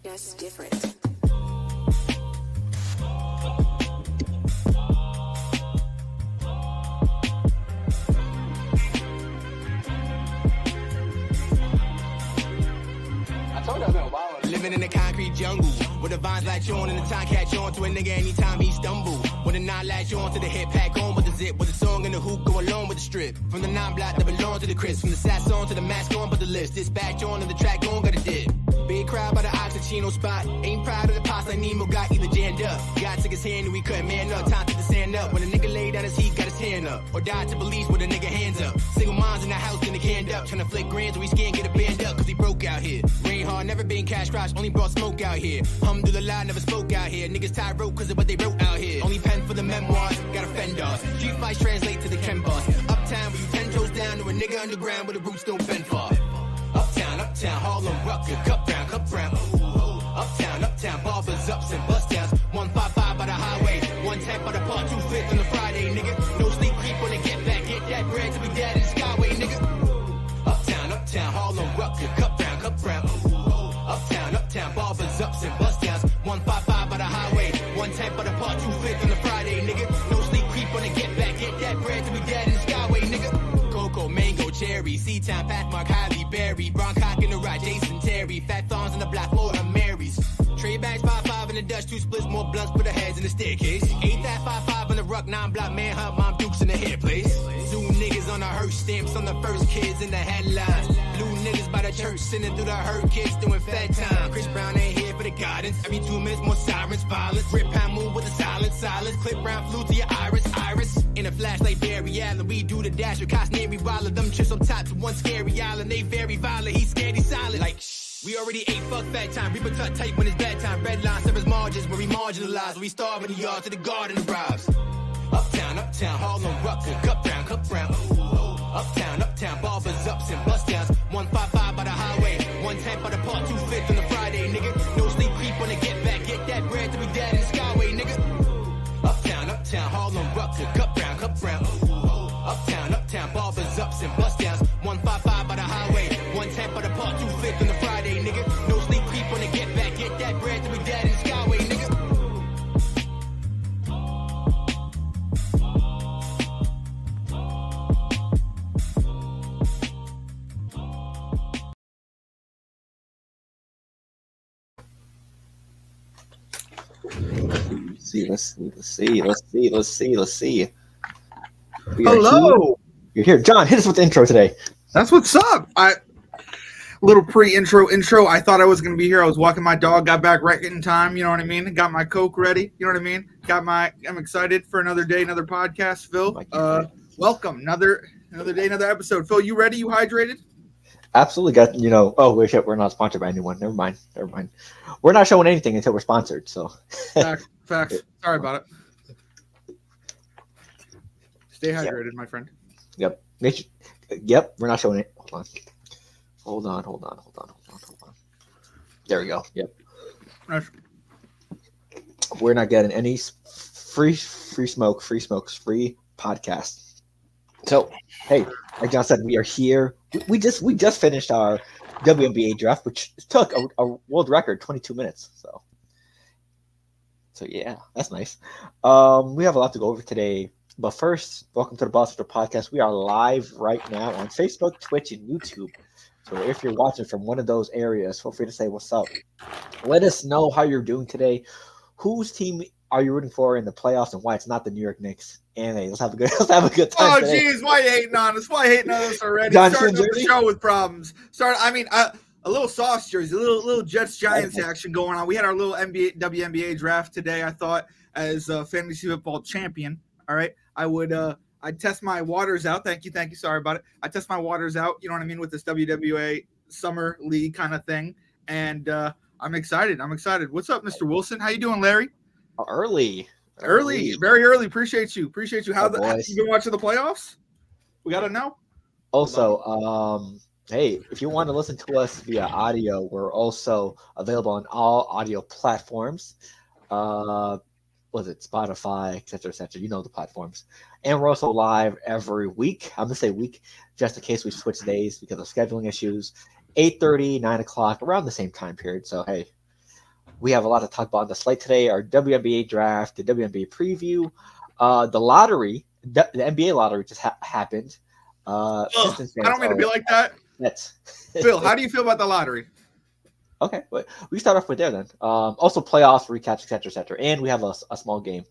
That's different. Living in the concrete jungle, where the vines latch on and the time catch on to a nigga anytime he stumble. When the nine latch on to the hip, pack on with the zip, with the song and the hoop go along with the strip. From the nine block that belong to the crisp, from the sass on to the mask on, but the list. Dispatch on and the track on, got a dip. Big crowd by the Oxychino spot. Ain't proud of the pops like Nemo got either jammed up. God took his hand and we couldn't man up. Time to stand up. When a nigga laid down his heat, got his hand up. Or died to police with a nigga hands up. Single moms in the house, getting the canned up. Tryna flick grands, we scared get a band up. Cause he broke out here. Rain hard, never been cash crouch, only brought smoke out here. Alhamdulillah, never spoke out here. Niggas tied rope cause of what they wrote out here. Only pen for the memoirs, got offenders. Street fights translate to the Ken boss. Uptown, where you 10 toes down to a nigga underground where the roots don't bend far. Uptown, Harlem, Rucker, cup brown. Uptown, barbers, ups and bust downs. 155 by the highway, 110 by the part, 2/5 on the Friday, nigga. No sleep, creep when they get back, get that bread till we dead in the skyway, nigga. Uptown, Harlem, Rucker, cup brown. Uptown, barbers, ups and bust downs. 155 by the highway, 110 by the part, 2/5 on the Friday, nigga. No sleep, creep when they get back, get that bread till we dead in the skyway, nigga. Cocoa, mango, cherry, Seatown, Pathmark, Highly Berry, Broncock in the ride, Jason Terry, Fat Thorns in the block, Florida Marys. Trade bags, 5-5 in the Dutch, 2 splits, more blunts, put the heads in the staircase. 8 that 5-5 in the ruck, 9 block, manhunt, mom dukes in the hair place. Zoo niggas on the hearse, stamps on the first kids in the headlines. Blue niggas by the church, sending through the hurt kids doing fed time. Chris Brown ain't here for the guidance. Every 2 minutes, more sirens, violence. Rip pound move with the silence. Clip round flew to your iris. In a flash like Barry Allen, we do the dash with cops near me, Roller. Them chips on top to one scary island. They very violent, he scared, he silent. Like, we already ate, fuck fat time. Reaper tut tight when it's bedtime. Red line, service margins where we marginalized. Where we starve in the yard to the garden arrives. Uptown, Harlem, Rucker, cup brown. Uptown, barbers, ups and bust downs. 155 by the highway, 110 by the part, 2/5 on the Friday, nigga. No sleep, creep when they get back, get that bread till we dead in the skyway, nigga. Uptown, Harlem, Rucker, cup brown. Uptown, barbers, ups and bust downs. 155 by the highway, 110 by the part, 2/5 on the Friday, nigga. No sleep, creep when they get back, get that bread till we dead in the skyway, nigga. Let's see. Hello. You're here. John, hit us with the intro today. That's what's up. Little pre-intro. I thought I was going to be here. I was walking my dog, got back right in time. You know what I mean? Got my Coke ready. You know what I mean? I'm excited for another day, another podcast. Phil, welcome. Another day, another episode. Phil, you ready? You hydrated? Absolutely. Oh, wait, shit. We're not sponsored by anyone. Never mind. We're not showing anything until we're sponsored. So Facts. Sorry about it. Stay hydrated, my friend. Yep. We're not showing it. Hold on. There we go. Yep. Nice. We're not getting any free smokes, free podcast. So, hey, like John said, we are here. We just finished our WNBA draft, which took a world record 22 minutes. So yeah, that's nice. We have a lot to go over today. But first, welcome to the Boss Hunter Podcast. We are live right now on Facebook, Twitch, and YouTube. So if you're watching from one of those areas, feel free to say what's up. Let us know how you're doing today. Whose team are you rooting for in the playoffs and why it's not the New York Knicks? And hey, let's have a good time. Oh, today. geez, why hating on us? Why hating on us already? John, Starting the show with problems. A little sauce jersey, a little Jets Giants action going on. We had our little WNBA draft today. I thought as a fantasy football champion. All right, I'd test my waters out. Thank you. Sorry about it. I test my waters out. You know what I mean with this WWA summer league kind of thing, and I'm excited. What's up, Mr. Wilson? How you doing, Larry? Early, very early. Appreciate you. Have you been watching the playoffs? We gotta know. Also, hey, if you want to listen to us via audio, we're also available on all audio platforms. Was it Spotify, et cetera, you know the platforms. And we're also live every week. I'm going to say week, just in case we switch days because of scheduling issues. 8:30, 9 o'clock, around the same time period. So, hey, We have a lot to talk about on the slate today. Our WNBA draft, the WNBA preview, the lottery, the NBA lottery just happened. Pistons I don't mean to be like that. Nets. Phil, how do you feel about the lottery? Okay, but we start off with there then. Also playoffs, recaps, etc. And we have a small game.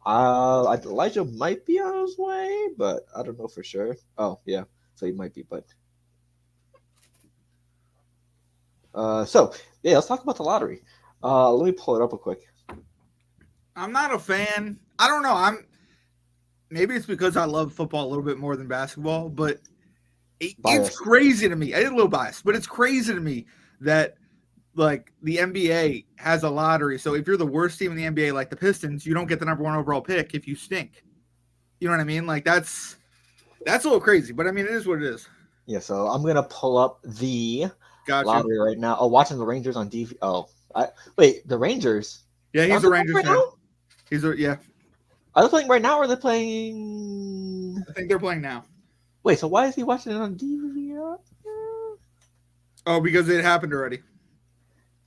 Elijah might be on his way, but I don't know for sure. Oh yeah, so he might be, but. So yeah, let's talk about the lottery. Let me pull it up real quick. I'm not a fan. I don't know. Maybe it's because I love football a little bit more than basketball, but it's crazy to me. I'm a little biased, but it's crazy to me that like the NBA has a lottery. So if you're the worst team in the NBA, like the Pistons, you don't get the number 1 overall pick if you stink. You know what I mean? Like that's a little crazy, but I mean it is what it is. Yeah. So I'm gonna pull up the lottery right now. Oh, watching the Rangers on DV. Oh, wait, the Rangers. Yeah, he's a Rangers fan. Yeah. Are they playing right now or are they playing? I think they're playing now. Wait, so why is he watching it on DVR? Oh, because it happened already.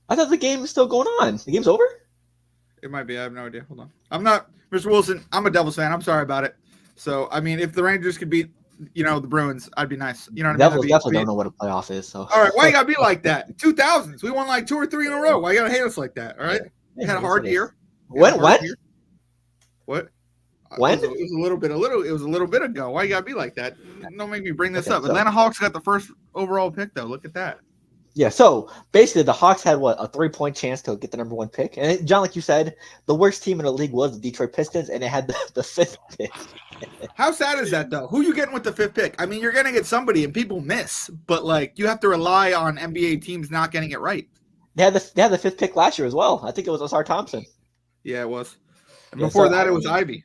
I thought the game is still going on. The game's over? It might be. I have no idea. Hold on. I'm not Mr. Wilson. I'm a Devils fan. I'm sorry about it. So, I mean, if the Rangers could beat, the Bruins, I'd be nice. You know what I mean? Devils definitely don't know what a playoff is. So. All right. Why you got to be like that? 2000s. We won like 2 or 3 in a row. Why you got to hate us like that? All right. You had a hard year. When? What? When? It was a little bit ago. Why you gotta be like that? Don't make me bring this up. Atlanta Hawks got the first overall pick though. Look at that. Yeah, so basically the Hawks had a 3-point chance to get the number 1 pick. And John, like you said, the worst team in the league was the Detroit Pistons, and it had the 5th pick. How sad is that though? Who you getting with the 5th pick? I mean, you're gonna get somebody and people miss, but like you have to rely on NBA teams not getting it right. They had the 5th pick last year as well. I think it was Osar Thompson. Yeah, it was. And before that, it was Ivy.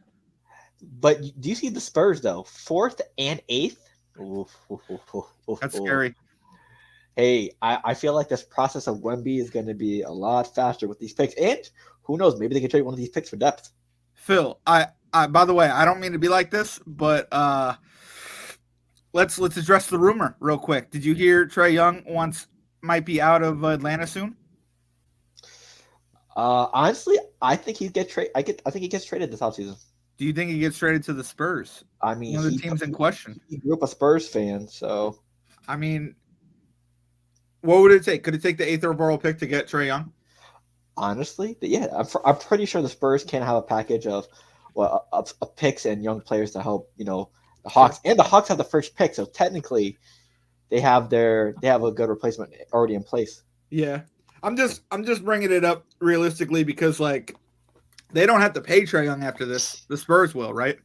But do you see the Spurs though? 4th and 8th. That's scary. Hey, I feel like this process of Wemby is going to be a lot faster with these picks, and who knows? Maybe they can trade one of these picks for depth. Phil, I by the way, I don't mean to be like this, but let's address the rumor real quick. Did you hear Trae Young might be out of Atlanta soon? Honestly, I think he'd get traded. I think he gets traded this offseason. Do you think he gets traded to the Spurs? I mean, one of the teams in question. He grew up a Spurs fan, so. I mean, what would it take? Could it take the 8th overall pick to get Trae Young? Honestly, yeah, I'm pretty sure the Spurs can have a package of picks and young players to help, the Hawks. And the Hawks have the first pick, so technically, they have a good replacement already in place. Yeah, I'm just bringing it up realistically because like. They don't have to pay Trae Young after this. The Spurs will, right?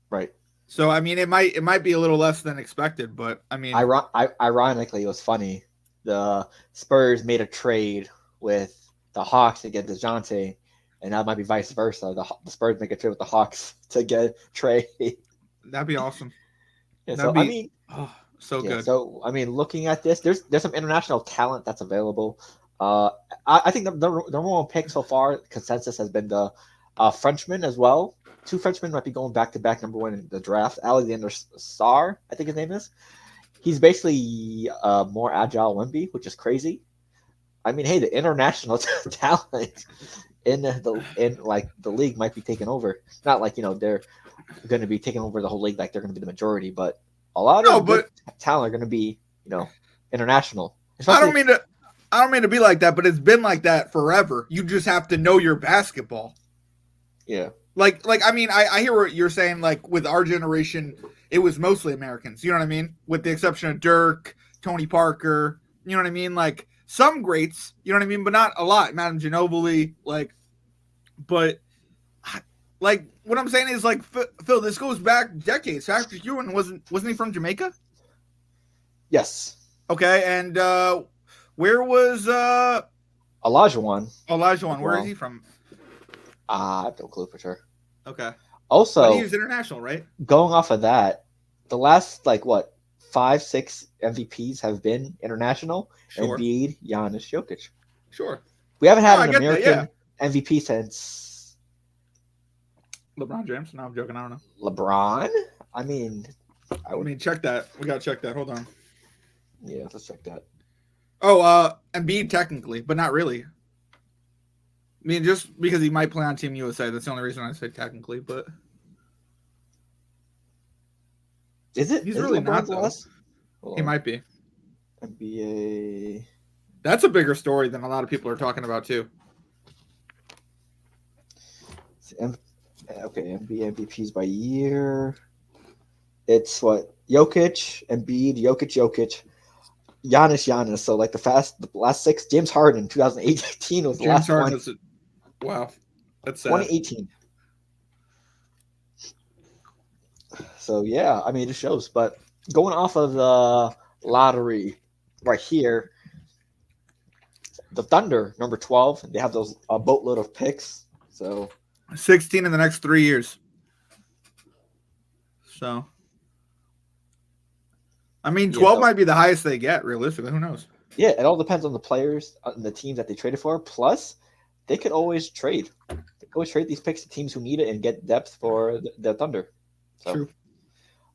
Right. So I mean, it might be a little less than expected, but I mean, ironically, it was funny. The Spurs made a trade with the Hawks to get DeJounte, and that might be vice versa. The Spurs make a trade with the Hawks to get Trae. That'd be awesome. Yeah, good. So I mean, looking at this, there's some international talent that's available. I think the number 1 pick so far, consensus has been the Frenchman as well. 2 Frenchmen might be going back to back number 1 in the draft. Alexander Sarr, I think his name is. He's basically more agile Wemby, which is crazy. I mean, hey, the international talent in the league might be taking over. Not like they're going to be taking over the whole league, like they're going to be the majority, but a lot of talent are going to be international. I don't mean to be like that, but it's been like that forever. You just have to know your basketball. Yeah. Like I mean, I hear what you're saying. Like with our generation, it was mostly Americans. You know what I mean? With the exception of Dirk, Tony Parker. You know what I mean? Like some greats. You know what I mean? But not a lot. Madame Ginobili. But what I'm saying is like Phil. This goes back decades. Patrick Ewing wasn't he from Jamaica? Yes. Okay, and where was Olajuwon? Where is he from? I have no clue for sure. Okay. Also, but he was international, right? Going off of that, the last 5-6 MVPs have been international. Sure. Embiid, Giannis, Jokic. Sure. We haven't had an American MVP since LeBron James. No, I'm joking. I don't know. LeBron? I mean, check that. We gotta check that. Hold on. Yeah, let's check that. Oh, Embiid technically, but not really. mean, just because he might play on Team USA, that's the only reason I say technically. But Is it? He's is really LeBron not, the though. last? He might be. NBA. That's a bigger story than a lot of people are talking about too. Okay, NBA MVPs by year. It's what? Jokic, Embiid, Jokic, Giannis. So like the last 6. James Harden, 2018 was the James last Harden one. is wow. That's sad. 2018. So yeah, I mean it shows. But going off of the lottery right here, the Thunder, number 12, they have those a boatload of picks. So 16 in the next 3 years. So, I mean, 12 might be the highest they get, realistically. Who knows? Yeah, it all depends on the players and the teams that they traded for. Plus, they could always trade. They could always trade these picks to teams who need it and get depth for the Thunder. So, True.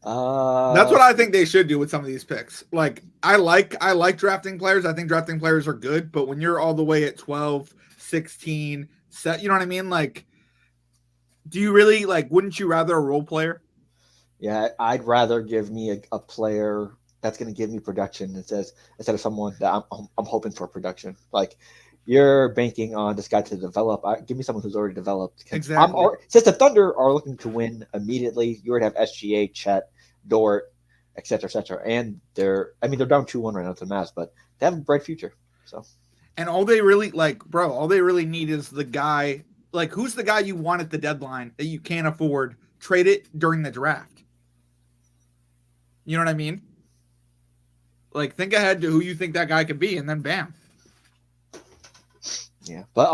That's what I think they should do with some of these picks. Like, I like drafting players. I think drafting players are good, but when you're all the way at 12, 16, set, you know what I mean? Like, do you really wouldn't you rather a role player? Yeah, I'd rather give me a player that's going to give me production instead of someone that I'm hoping for production. Like, you're banking on this guy to develop. Give me someone who's already developed. Exactly. Since the Thunder are looking to win immediately, you already have SGA, Chet, Dort, et cetera, and they're down 2-1 right now to the Mavs, but they have a bright future. So, and all they really all they really need is the guy. Like, who's the guy you want at the deadline that you can't afford? Trade it during the draft. You know what I mean? Like, think ahead to who you think that guy could be, and then bam. Yeah, but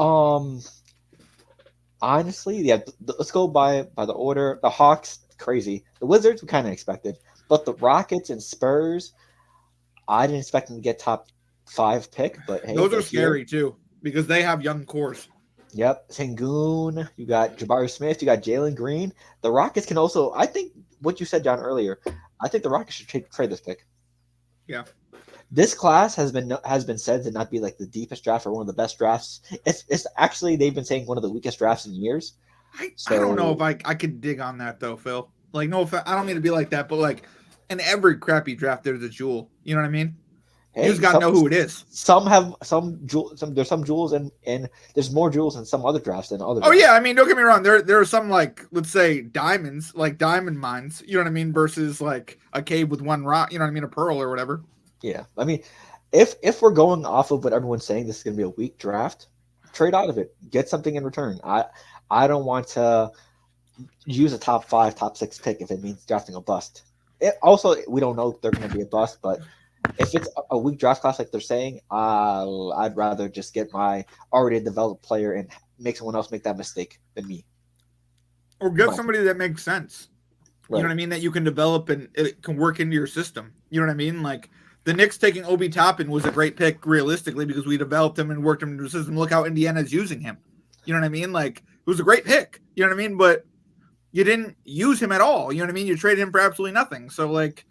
honestly, yeah, let's go by the order. The Hawks, crazy. The Wizards, we kind of expected, but the Rockets and Spurs, I didn't expect them to get top 5 pick. But hey, those are scary too because they have young cores. Yep, Sengun. You got Jabari Smith. You got Jalen Green. The Rockets can also. I think what you said, John, earlier. I think the Rockets should trade this pick. Yeah. This class has been said to not be like the deepest draft or one of the best drafts. It's actually they've been saying one of the weakest drafts in years. I don't know if I could dig on that though, Phil. Like, no, I don't mean to be like that, but like in every crappy draft, there's a jewel. You know what I mean? Hey, you just gotta know who it is. Some have some jewels. There's some jewels and there's more jewels in some other drafts than other. Oh yeah, I mean, don't get me wrong. There are some let's say diamonds, like diamond mines. You know what I mean? Versus like a cave with one rock. You know what I mean? A pearl or whatever. Yeah, I mean, if we're going off of what everyone's saying, this is going to be a weak draft. Trade out of it, get something in return. I don't want to use a top 5, top 6 pick if it means drafting a bust. Also, we don't know if they're going to be a bust, but if it's a weak draft class like they're saying, I'd rather just get my already developed player and make someone else make that mistake than me. Or get somebody that makes sense. Right. You know what I mean? That you can develop and it can work into your system. You know what I mean? Like, the Knicks taking Obi Toppin was a great pick realistically because we developed him and worked him into the system. Look how Indiana's using him. You know what I mean? Like, it was a great pick. You know what I mean? But you didn't use him at all. You know what I mean? You traded him for absolutely nothing. So, like,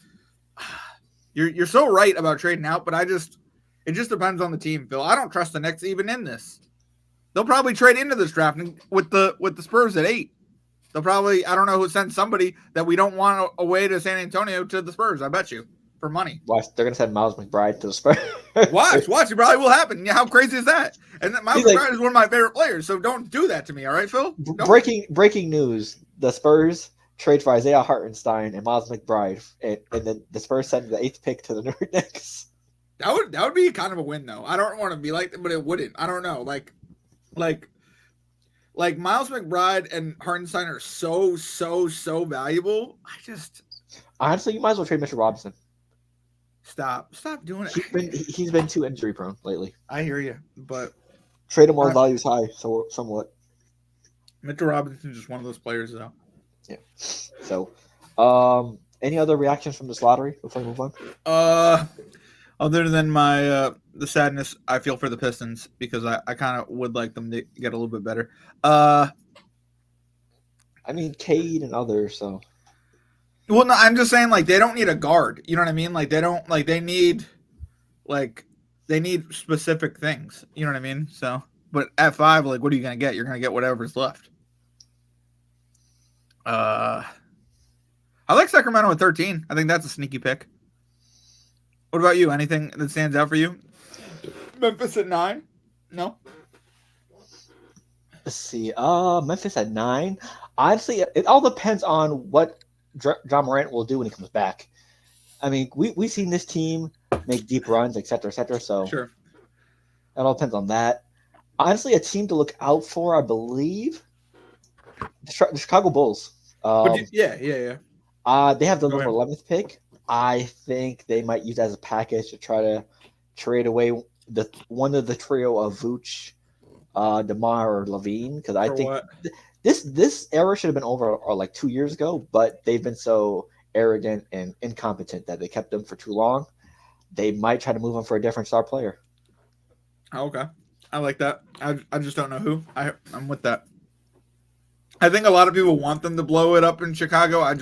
you're so right about trading out, but it just depends on the team, Phil. I don't trust the Knicks even in this. They'll probably trade into this draft with the Spurs at 8. They'll probably, I don't know who sent somebody that we don't want away to San Antonio to the Spurs, I bet you. For money. Watch, they're gonna send Miles McBride to the Spurs. Watch, it probably will happen. Yeah, how crazy is that? And Miles McBride is one of my favorite players, so don't do that to me, all right, Phil? Breaking news: the Spurs trade for Isaiah Hartenstein and Miles McBride, and then the Spurs send the 8th pick to the Knicks. That would be kind of a win, though. I don't want to be like that, but it wouldn't. I don't know, like Miles McBride and Hartenstein are so valuable. Honestly, you might as well trade Mr. Robinson. Stop doing it. He's been too injury prone lately. I hear you, but trade him while value's high, so somewhat. Mitchell Robinson's just one of those players, though. Yeah. So, any other reactions from this lottery before we move on? Other than my the sadness I feel for the Pistons because I kind of would like them to get a little bit better. I mean, Cade and others, so. Well, no, I'm just saying, like, they don't need a guard. You know what I mean? Like, they need specific things. You know what I mean? So, But at 5, like, what are you going to get? You're going to get whatever's left. I like Sacramento at 13. I think that's a sneaky pick. What about you? Anything that stands out for you? Memphis at 9? No? Let's see. Memphis at 9. Honestly, it all depends on what John Morant will do when he comes back. I mean, we've seen this team make deep runs, et cetera, so Sure. It all depends on that. Honestly, a team to look out for, I believe, the Chicago Bulls. Yeah. They have the number 11th pick. I think they might use that as a package to try to trade away one of the trio of Vooch, DeMar, or Levine, because I think this era should have been over like 2 years ago, but they've been so arrogant and incompetent that they kept them for too long. They might try to move them for a different star player. Okay. I like that. I just don't know who. I'm with that. I think a lot of people want them to blow it up in Chicago. I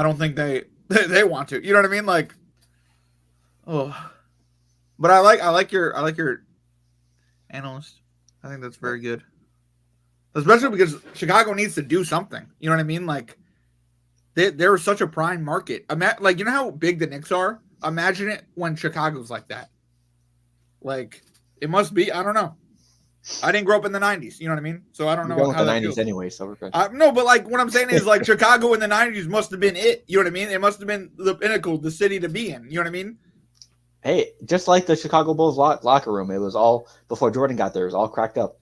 don't think they want to. You know what I mean? Like, oh. But I like your analyst. I think that's very good. Especially because Chicago needs to do something. You know what I mean? Like, they're such a prime market. Like, you know how big the Knicks are? Imagine it when Chicago's like that. Like, it must be. I don't know. I didn't grow up in the 90s. You know what I mean? So I don't know how the that 90s feels. anyway. So we're good. No, but like what I'm saying is like Chicago in the 90s must have been it. You know what I mean? It must have been the pinnacle, the city to be in. You know what I mean? Hey, just like the Chicago Bulls locker room, it was all before Jordan got there. It was all cracked up.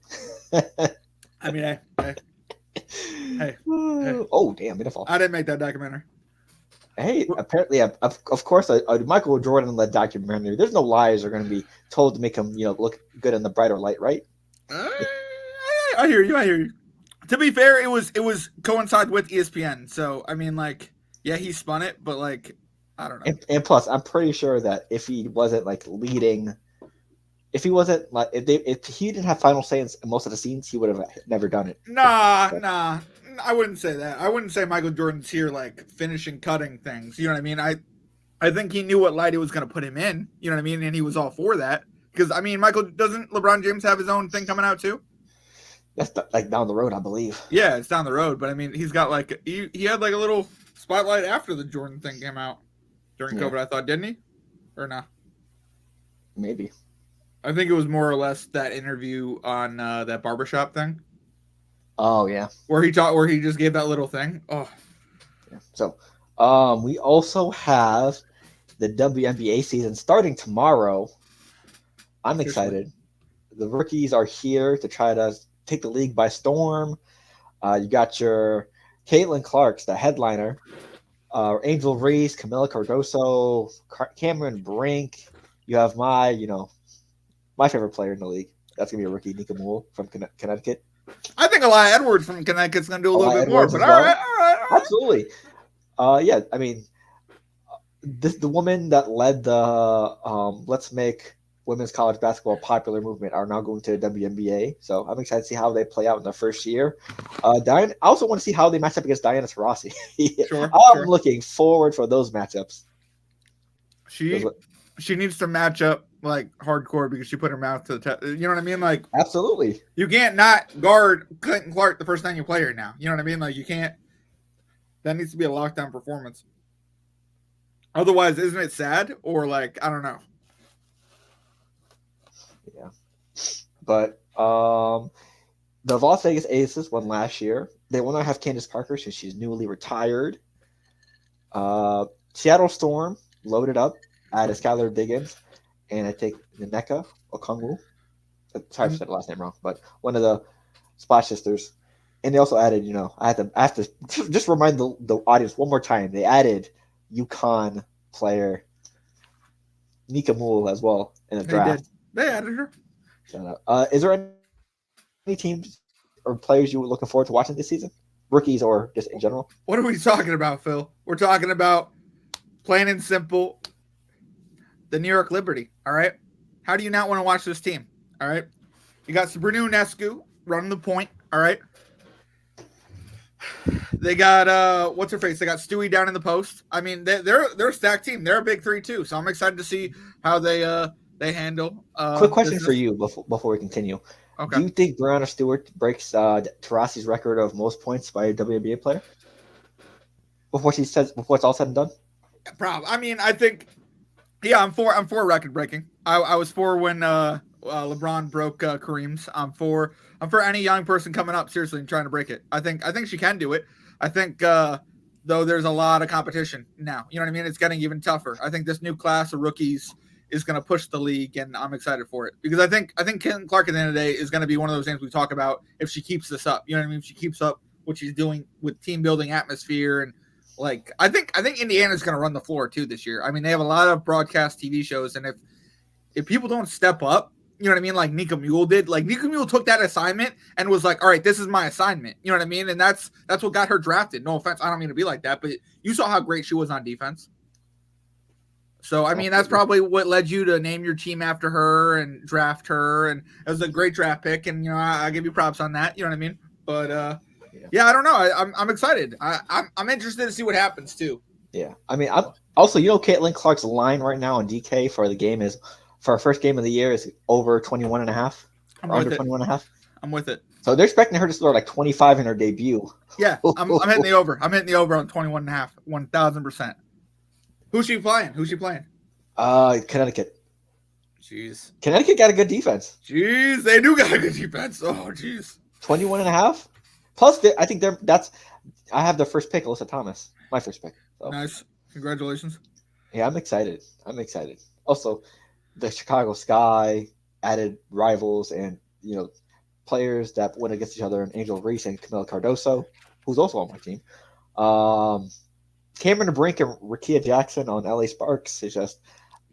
I mean, hey. Oh, damn, beautiful. I didn't make that documentary. Hey, apparently, of course, a Michael Jordan-led documentary. There's no lies are going to be told to make him, look good in the brighter light, right? I hear you. To be fair, it was coincide with ESPN. So I mean, like, yeah, he spun it, but like, I don't know. And plus, I'm pretty sure that if he wasn't like leading, if he didn't have final say in most of the scenes, he would have never done it. Nah. I wouldn't say that. I wouldn't say Michael Jordan's here like finishing cutting things. You know what I mean? I think he knew what light it was going to put him in. You know what I mean? And he was all for that. Because, I mean, doesn't LeBron James have his own thing coming out too? That's like down the road, I believe. Yeah, it's down the road. But, I mean, he's got like, he had like a little spotlight after the Jordan thing came out during COVID, I thought, didn't he? Or not? Maybe. I think it was more or less that interview on that barbershop thing. Oh, yeah. Where he just gave that little thing. Oh. Yeah. So, we also have the WNBA season starting tomorrow. I'm excited. The rookies are here to try to take the league by storm. You got your Caitlin Clark's, the headliner, Angel Reese, Camila Cardoso, Cameron Brink. You have my favorite player in the league. That's gonna be a rookie, Nika Moole from Connecticut. I think Eli Edwards from Connecticut's gonna do a little bit more, but all right. Absolutely. Yeah, I mean, the woman that led the Let's Make Women's College Basketball popular movement are now going to the WNBA. So I'm excited to see how they play out in their first year. I also want to see how they match up against Diana Taurasi. I'm looking forward for those matchups. She needs to match up like hardcore because she put her mouth to the test. You know what I mean? Like, absolutely. You can't not guard Clinton Clark the first time you play her now. You know what I mean? Like, you can't. That needs to be a lockdown performance. Otherwise, isn't it sad? Or like, I don't know. Yeah. But the Las Vegas Aces won last year. They will not have Candace Parker since she's newly retired. Seattle Storm loaded up, added Skylar Diggins, and I think Nneka Okongwu. Sorry if I said the last name wrong, but one of the Splash Sisters. And they also added, I have to just remind the audience one more time. They added UConn player Nika Moole as well in the draft. They added her. Is there any teams or players you were looking forward to watching this season? Rookies or just in general? What are we talking about, Phil? We're talking about plain and simple the New York Liberty, all right? How do you not want to watch this team, all right? You got Sabrina Ionescu running the point, all right? They got what's her face? They got Stewie down in the post. I mean, they're a stacked team. They're a big three too. So I'm excited to see how they they handle. Quick question business. for you before we continue. Okay. Do you think Brianna Stewart breaks Taurasi's record of most points by a WNBA player before it's all said and done? I mean, I think. Yeah, I'm for record breaking. I was for when LeBron broke Kareem's. I'm for any young person coming up seriously and trying to break it. I think she can do it. I think though there's a lot of competition now. You know what I mean? It's getting even tougher. I think this new class of rookies is going to push the league, and I'm excited for it because I think Caitlin Clark at the end of the day is going to be one of those names we talk about if she keeps this up. You know what I mean? If she keeps up what she's doing with team building atmosphere and. Like I think Indiana's going to run the floor too this year. I mean, they have a lot of broadcast TV shows, and if people don't step up, you know what I mean? Like Nika Mule did. Like Nika Mule took that assignment and was like, "All right, this is my assignment." You know what I mean? And that's what got her drafted. No offense, I don't mean to be like that, but you saw how great she was on defense. So I mean, that's probably what led you to name your team after her and draft her, and it was a great draft pick. And you know, I give you props on that. You know what I mean? But yeah, I don't know. I'm excited. I'm interested to see what happens too. Yeah, I mean, I'm also, Caitlin Clark's line right now on DK for the game is for her first game of the year is over 21 and a half. I'm under 21 and a half. I'm with it. So they're expecting her to score like 25 in her debut. Yeah, I'm hitting the over. I'm hitting the over on 21 and a half, 1,000%. Who's she playing? Connecticut. Jeez. Connecticut got a good defense. Jeez, they do got a good defense. Oh, jeez. 21 and a half. Plus, I think I have the first pick, Alyssa Thomas. My first pick. So. Nice. Congratulations. Yeah, I'm excited. Also, the Chicago Sky added rivals and, players that went against each other, and Angel Reese and Camila Cardoso, who's also on my team. Cameron Brink and Rakia Jackson on LA Sparks is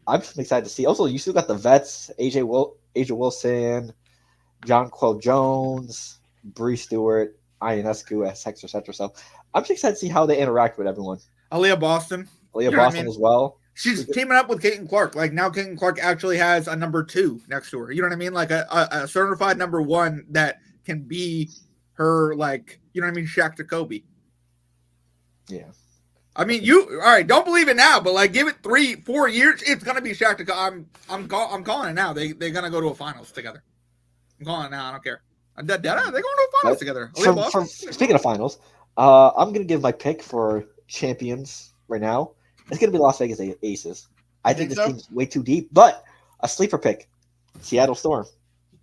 I'm just excited to see. Also, you still got the vets, Asia Wilson, John Quill Jones, Bree Stewart, Ionescu, etc. So I'm just excited to see how they interact with everyone. Aaliyah Boston. As well. She's teaming up with Caitlin Clark. Like now Caitlin Clark actually has a number 2 next to her. You know what I mean? Like a certified number 1 that can be her, like, you know what I mean? Shaq to Kobe. Yeah. I mean, all right, don't believe it now, but like give it 3-4 years, it's gonna be Shaq to Kobe. I'm calling it now. They're gonna go to a finals together. I'm calling it now. I don't care. They're going to a finals together. Speaking of finals, I'm going to give my pick for champions right now. It's going to be Las Vegas Aces. I think this team's way too deep, but a sleeper pick, Seattle Storm.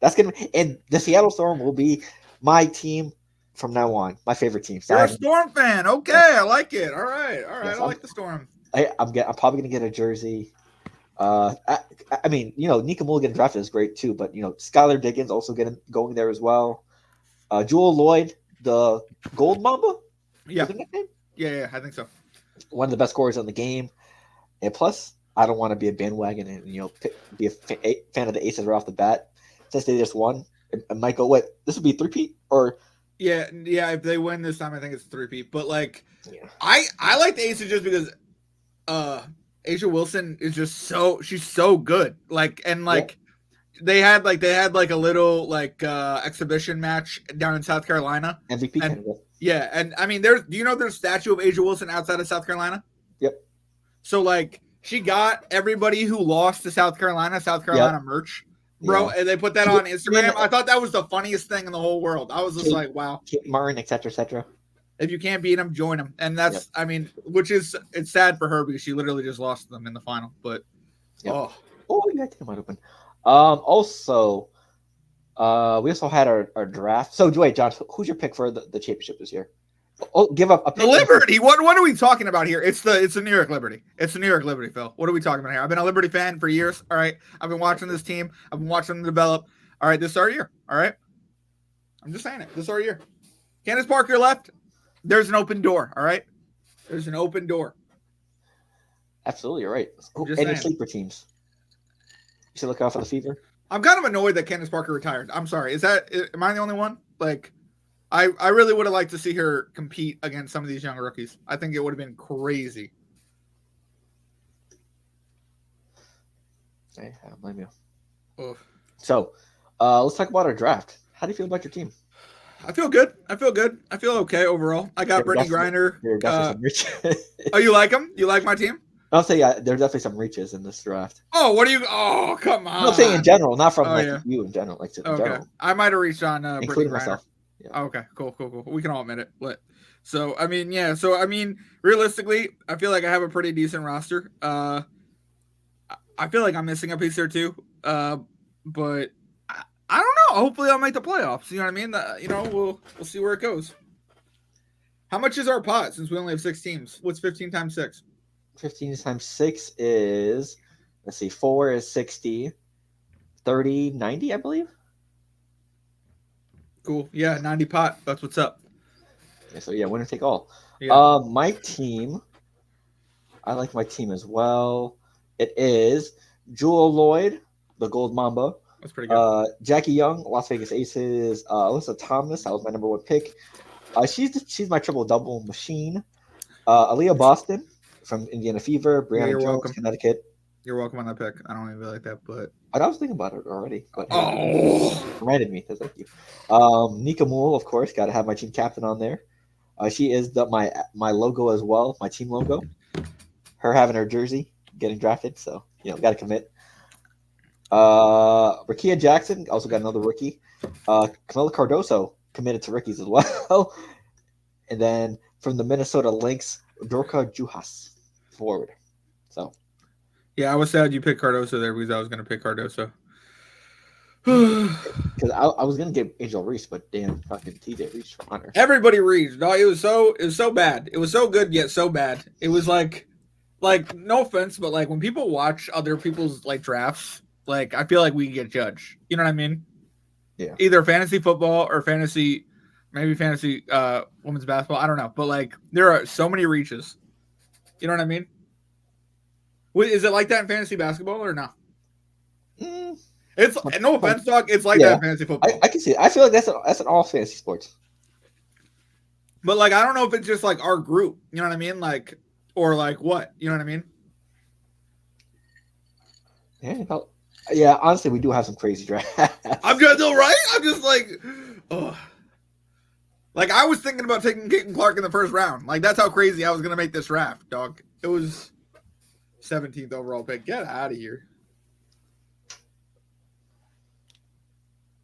And the Seattle Storm will be my team from now on. My favorite team. You're a Storm fan. Okay, yeah. I like it. All right. Yes, I like the Storm. I'm probably going to get a jersey. I mean, Nika Mulligan drafted is great too, but Skylar Diggins also going there as well. Jewel Lloyd, the Gold Mamba, yeah, is her nickname? Yeah, I think so. One of the best scorers in the game, and plus, I don't want to be a bandwagon and be a fan of the Aces right off the bat. Since they just won, I might go. Wait, this would be a 3-peat or? Yeah. If they win this time, I think it's a 3-peat. But I like the Aces just because, Asia Wilson is just she's so good. They had a little exhibition match down in South Carolina. MVP candidate. Yeah, and I mean do you know there's a statue of Asia Wilson outside of South Carolina? Yep. So she got everybody who lost to South Carolina merch. Bro, and they put that on Instagram. I thought that was the funniest thing in the whole world. I was just like, wow. Kate Martin, etc. If you can't beat them, join them. And that's, I mean, it's sad for her because she literally just lost them in the final. But, you got to wide open. Also, we also had our draft. So, wait, John, who's your pick for the championship this year? Oh, give up a pick. The Liberty. What are we talking about here? It's the New York Liberty. It's the New York Liberty, Phil. What are we talking about here? I've been a Liberty fan for years. All right. I've been watching this team. I've been watching them develop. All right. This is our year. All right. I'm just saying it. This is our year. Candace Parker left. There's an open door, all right? There's an open door. Absolutely, you're right. Any sleeper teams? You should look out for the Fever. I'm kind of annoyed that Candace Parker retired. I'm sorry. Am I the only one? I really would have liked to see her compete against some of these young rookies. I think it would have been crazy. Hey, I don't blame you. Oof. So, let's talk about our draft. How do you feel about your team? I feel good. I feel okay overall. I got Brittany Griner. Oh, you like him? You like my team? I'll say there's definitely some reaches in this draft. Oh, what do you? Oh, come on. I'm saying in general, not from yeah. you in general, like in Okay. general. I might have reached on including Brittany myself. Yeah. Oh, okay, cool. We can all admit it. So I mean, yeah. So I mean, realistically, I feel like I have a pretty decent roster. I feel like I'm missing a piece or two. But I don't know. Hopefully, I'll make the playoffs. You know what I mean? We'll see where it goes. How much is our pot since we only have 6 teams? What's 15 times 6? 15 times 6 is, let's see, 4 is 60, 30, 90, I believe. Cool. Yeah, 90 pot. That's what's up. Yeah, so yeah, winner take all. Yeah. My team, I like my team as well. It is Jewel Lloyd, the Gold Mamba. That's pretty good. Jackie Young, Las Vegas Aces. Alyssa Thomas, that was my number 1 pick. She's my triple double machine. Aaliyah Boston from Indiana Fever. Brianna Jones, welcome. Connecticut. You're welcome on that pick. I don't even like that, but I was thinking about it already. But reminded me. So thank you. Nika Moole, of course, got to have my team captain on there. She is my logo as well, my team logo. Her having her jersey, getting drafted, so got to commit. Rakia Jackson also got another rookie. Camila Cardoso committed to rookies as well. And then from the Minnesota Lynx, Dorka Juhas forward. So. Yeah, I was sad you picked Cardoso there because I was going to pick Cardoso. Because I was going to get Angel Reese, but damn, fucking TJ reached for Hunter. Everybody reached. No, it was so bad. It was so good yet so bad. It was like no offense, but like when people watch other people's like drafts, like I feel like we get judged. You know what I mean? Yeah. Either fantasy football or fantasy women's basketball. I don't know, but like there are so many reaches. You know what I mean? Is it like that in fantasy basketball or no? It's no offense, dog. It's like that in fantasy football. I can see it. I feel like that's in all fantasy sports. But like, I don't know if it's just like our group. You know what I mean? Like, or like what? You know what I mean? Yeah. Honestly, we do have some crazy drafts. I'm just right. I'm just like, oh. Like I was thinking about taking Caitlin Clark in the first round. Like that's how crazy I was gonna make this draft, dog. It was 17th overall pick. Get out of here.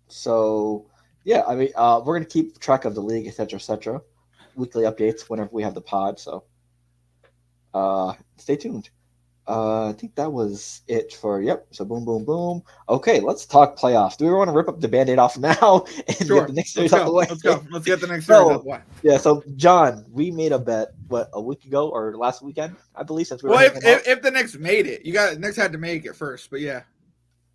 So, yeah, I mean, we're going to keep track of the league, et cetera, weekly updates whenever we have the pod. So, stay tuned. I think that was it for, So, boom, boom, boom. Okay, let's talk playoffs. Do we want to rip up the Band-Aid off now and get the next series out of the way? Let's go. Let's get the next series out of the way. Yeah, so, John, we made a bet, a week ago or last weekend, I believe, since we were if the Knicks made it. Knicks had to make it first, but yeah.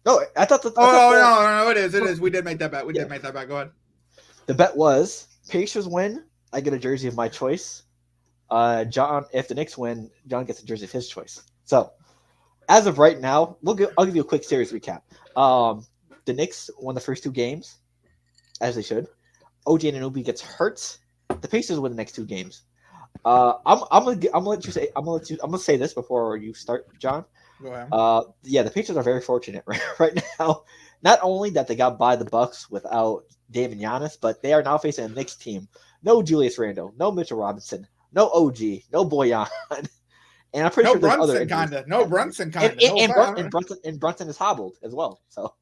No, I thought that. No, it is. We did make that bet. Did make that bet. Go ahead. The bet was Pacers win, I get a jersey of my choice. John, if the Knicks win, John gets a jersey of his choice. So, as of right now, I'll give you a quick series recap. The Knicks won the first 2 games, as they should. OG Anunoby gets hurt. The Pacers win the next 2 games. I'm gonna say this before you start, John. Go ahead. The Pacers are very fortunate right now. Not only that they got by the Bucks without Dame and Giannis, but they are now facing a Knicks team. No Julius Randle, no Mitchell Robinson, no OG, no Boyan, and I'm pretty sure there's other injuries. No Brunson kind of. And Brunson is hobbled as well. So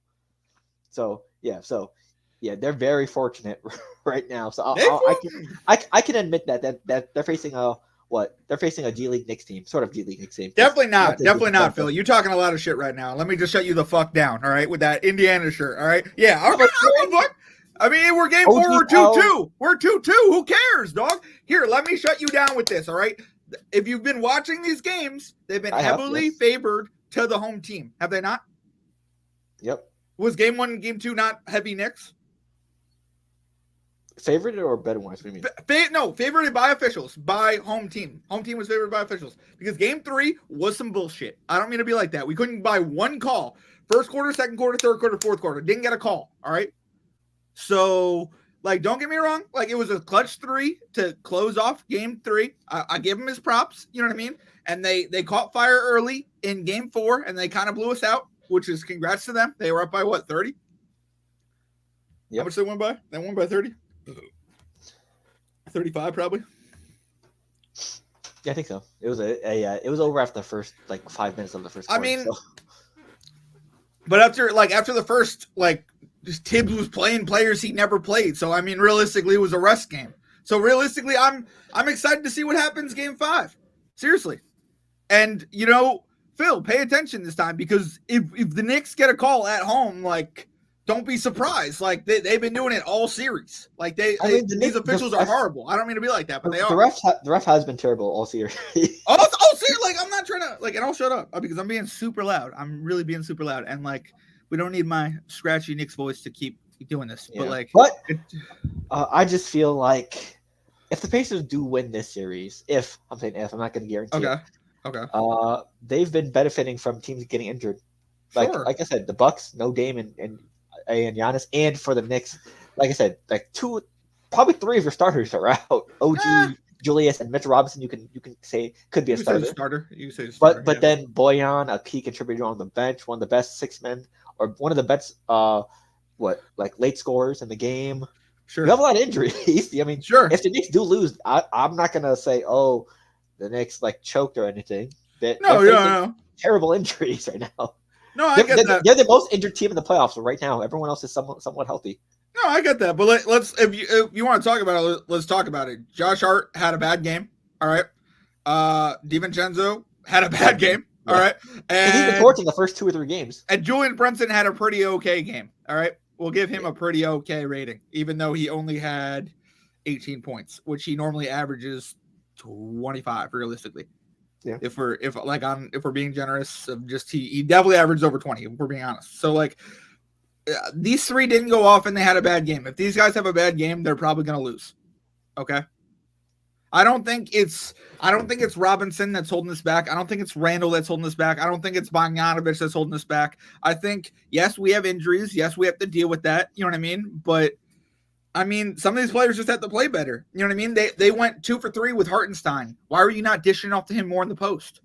they're very fortunate right now. So I can admit that they're facing they're facing a G League Knicks team, sort of G League Knicks team. Definitely not, Phil. You're talking a lot of shit right now. Let me just shut you the fuck down, all right, with that Indiana shirt, all right? Yeah, all right. I mean, we're game 4, we're 2-2. We're 2-2. Who cares, dog? Here, let me shut you down with this, all right? If you've been watching these games, they've been heavily favored to the home team. Have they not? Yep. Was game 1 and game 2 not heavy Knicks? Favored or better wise? What do you mean? No, favored by officials, by home team. Home team was favored by officials because game 3 was some bullshit. I don't mean to be like that. We couldn't buy one call. First quarter, second quarter, third quarter, fourth quarter. Didn't get a call. All right. So, like, don't get me wrong. Like, it was a clutch 3 to close off game 3. I give them his props. You know what I mean? And they caught fire early in game 4, and they kind of blew us out, which is congrats to them. They were up by what, 30? Yep. How much they won by? They won by 30? 35 probably. Yeah, I think so. It was it was over after the first like 5 minutes of the first quarter. I mean, so. But after the first, just Tibbs was playing players he never played. So I mean, realistically, it was a rest game. So realistically, I'm excited to see what happens game 5. Seriously. And Phil, pay attention this time, because if the Knicks get a call at home, don't be surprised. They've been doing it all series. These officials are horrible. I don't mean to be like that, but they are. The ref has been terrible all series. Seriously, I'm not trying to and I'll shut up because I'm being super loud. I'm really being super loud, and we don't need my scratchy Knicks voice to keep doing this. Yeah. I just feel like if the Pacers do win this series, I'm not going to guarantee it. Okay. They've been benefiting from teams getting injured. Sure. Like I said, the Bucks, no Dame and Giannis, and for the Knicks, like I said, probably 3 of your starters are out. OG, Julius, and Mitchell Robinson. You can say could be a starter. You say starter. But then Boyan, a key contributor on the bench, one of the best 6 men, or one of the best late scorers in the game. Sure. You have a lot of injuries. I mean, sure. If the Knicks do lose, I'm not gonna say, oh, the Knicks choked or anything. No. Terrible injuries right now. No, I get that. They're the most injured team in the playoffs right now. Everyone else is somewhat healthy. No, I get that. But let's if you want to talk about it, let's talk about it. Josh Hart had a bad game. All right. DiVincenzo had a bad game. All right. And he's been torching the first 2 or 3 games. And Julian Brunson had a pretty okay game. All right. We'll give him a pretty okay rating, even though he only had 18 points, which he normally averages 25 realistically. Yeah. If we're being generous, he definitely averaged over 20, if we're being honest. So these 3 didn't go off and they had a bad game. If these guys have a bad game, they're probably going to lose. Okay. I don't think it's Robinson that's holding this back. I don't think it's Randall that's holding this back. I don't think it's Bogdanovich that's holding this back. I think, yes, we have injuries. Yes, we have to deal with that. You know what I mean? But I mean, some of these players just have to play better. You know what I mean? They went 2 for 3 with Hartenstein. Why are you not dishing off to him more in the post?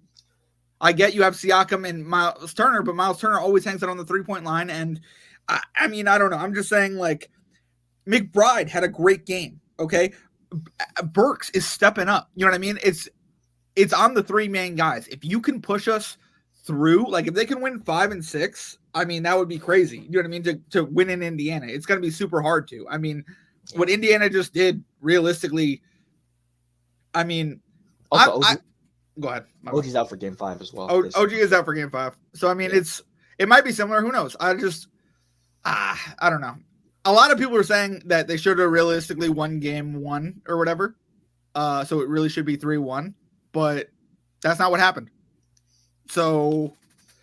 I get you have Siakam and Miles Turner, but Miles Turner always hangs out on the 3-point line. And I mean, I don't know. I'm just saying, McBride had a great game. Okay. Burks is stepping up. You know what I mean? It's on the 3 main guys. If you can push us through, if they can win 5 and 6, I mean, that would be crazy. You know what I mean? To win in Indiana, it's going to be super hard to. I mean, what Indiana just did, realistically, I mean, also, go ahead. OG's out for game 5 as well. OG is out for game 5. So, I mean, it might be similar. Who knows? I don't know. A lot of people are saying that they should have realistically won game 1 or whatever. So it really should be 3-1, but that's not what happened. So,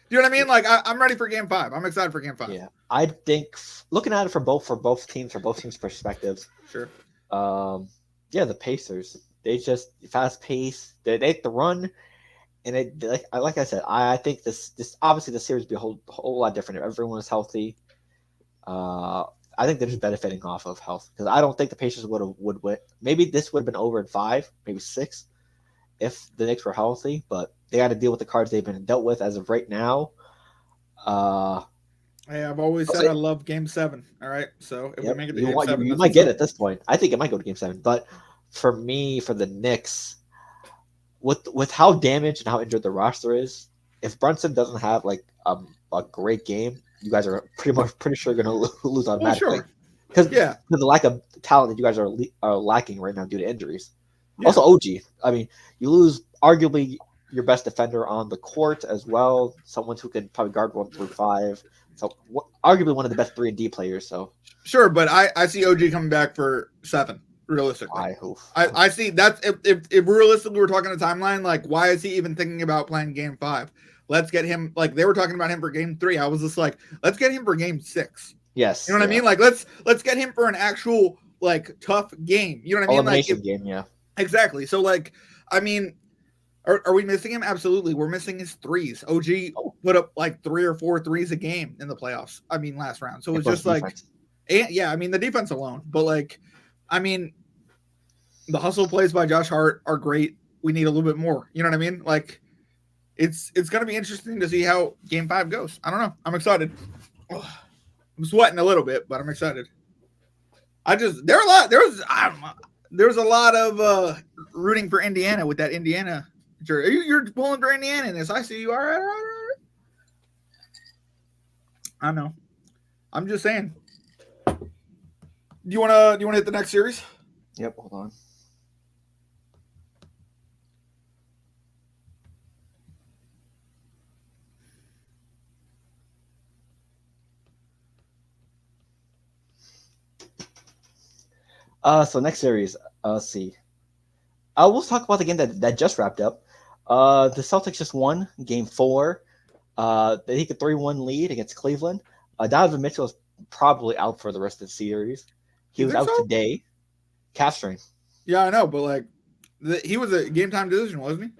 you know what I mean? I'm ready for game 5. I'm excited for game 5. Yeah. I think looking at it from both teams' perspectives. Sure. The Pacers, they just fast pace. They hit the run, and like I said, I think this obviously the series would be a whole lot different if everyone was healthy. I think they're just benefiting off of health, because I don't think the Pacers would win. Maybe this would have been over in 5, maybe 6, if the Knicks were healthy. But they got to deal with the cards they've been dealt with as of right now. Hey, I've always said I love Game 7. All right, so if we make it to Game 7, you might get it at this point. I think it might go to Game 7. But for me, for the Knicks, with how damaged and how injured the roster is, if Brunson doesn't have a great game, you guys are pretty sure going to lose automatically. Because the lack of talent that you guys are lacking right now due to injuries. Yeah. Also, OG. I mean, you lose arguably your best defender on the court as well. Someone who can probably guard 1 through 5. So arguably one of the best 3-and-D players. So sure, but I see OG coming back for 7. Realistically, I hope. I see that's if realistically we're talking a timeline. Why is he even thinking about playing Game 5? Let's get him. They were talking about him for Game 3. I was just let's get him for Game 6. Yes, you know what I mean. Let's get him for an actual tough game. You know what I mean? Elimination game, yeah. Exactly. So I mean, are we missing him? Absolutely, we're missing his threes. OG put up 3 or 4 threes a game in the playoffs. I mean, last round. So it's just yeah. I mean, the defense alone, but I mean, the hustle plays by Josh Hart are great. We need a little bit more. You know what I mean? It's going to be interesting to see how Game 5 goes. I don't know. I'm excited. I'm sweating a little bit, but I'm excited. There's a lot of rooting for Indiana with that Indiana jersey. You're pulling for Indiana in this. I see you. All right. I know. I'm just saying. Do you wanna hit the next series? Yep. Hold on. So next series, let's see. We'll talk about the game that just wrapped up. The Celtics just won Game 4. They take a 3-1 lead against Cleveland. Donovan Mitchell is probably out for the rest of the series. He was out today. Calf strain. Yeah, I know, but like, he was a game time decision, wasn't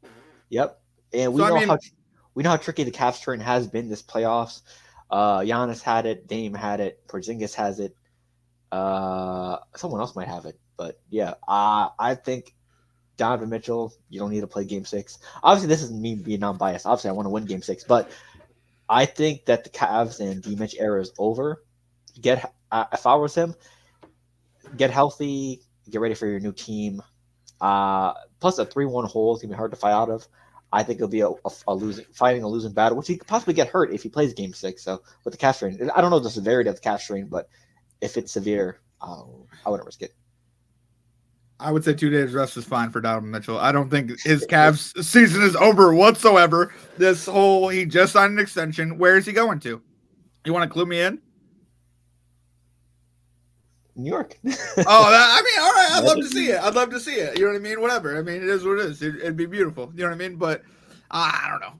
he? Yep, and we know how tricky the calf strain has been this playoffs. Giannis had it, Dame had it, Porzingis has it. Someone else might have it, but yeah, I think Donovan Mitchell, you don't need to play Game 6. Obviously, this is me being non-biased. Obviously, I want to win Game 6, but I think that the Cavs and D-Mitch era is over. If I was him, get healthy, get ready for your new team. Plus, a 3-1 hole is gonna be hard to fight out of. I think it'll be fighting a losing battle, which he could possibly get hurt if he plays Game 6. So with the calf strain, I don't know the severity of the calf strain, but if it's severe, I wouldn't risk it. I would say 2 days rest is fine for Donovan Mitchell. I don't think his Cavs season is over whatsoever. He just signed an extension. Where is he going to? You want to clue me in? New York. All right. I'd love to see it. You know what I mean? Whatever. I mean, it is what it is. It'd be beautiful. You know what I mean? But I don't know.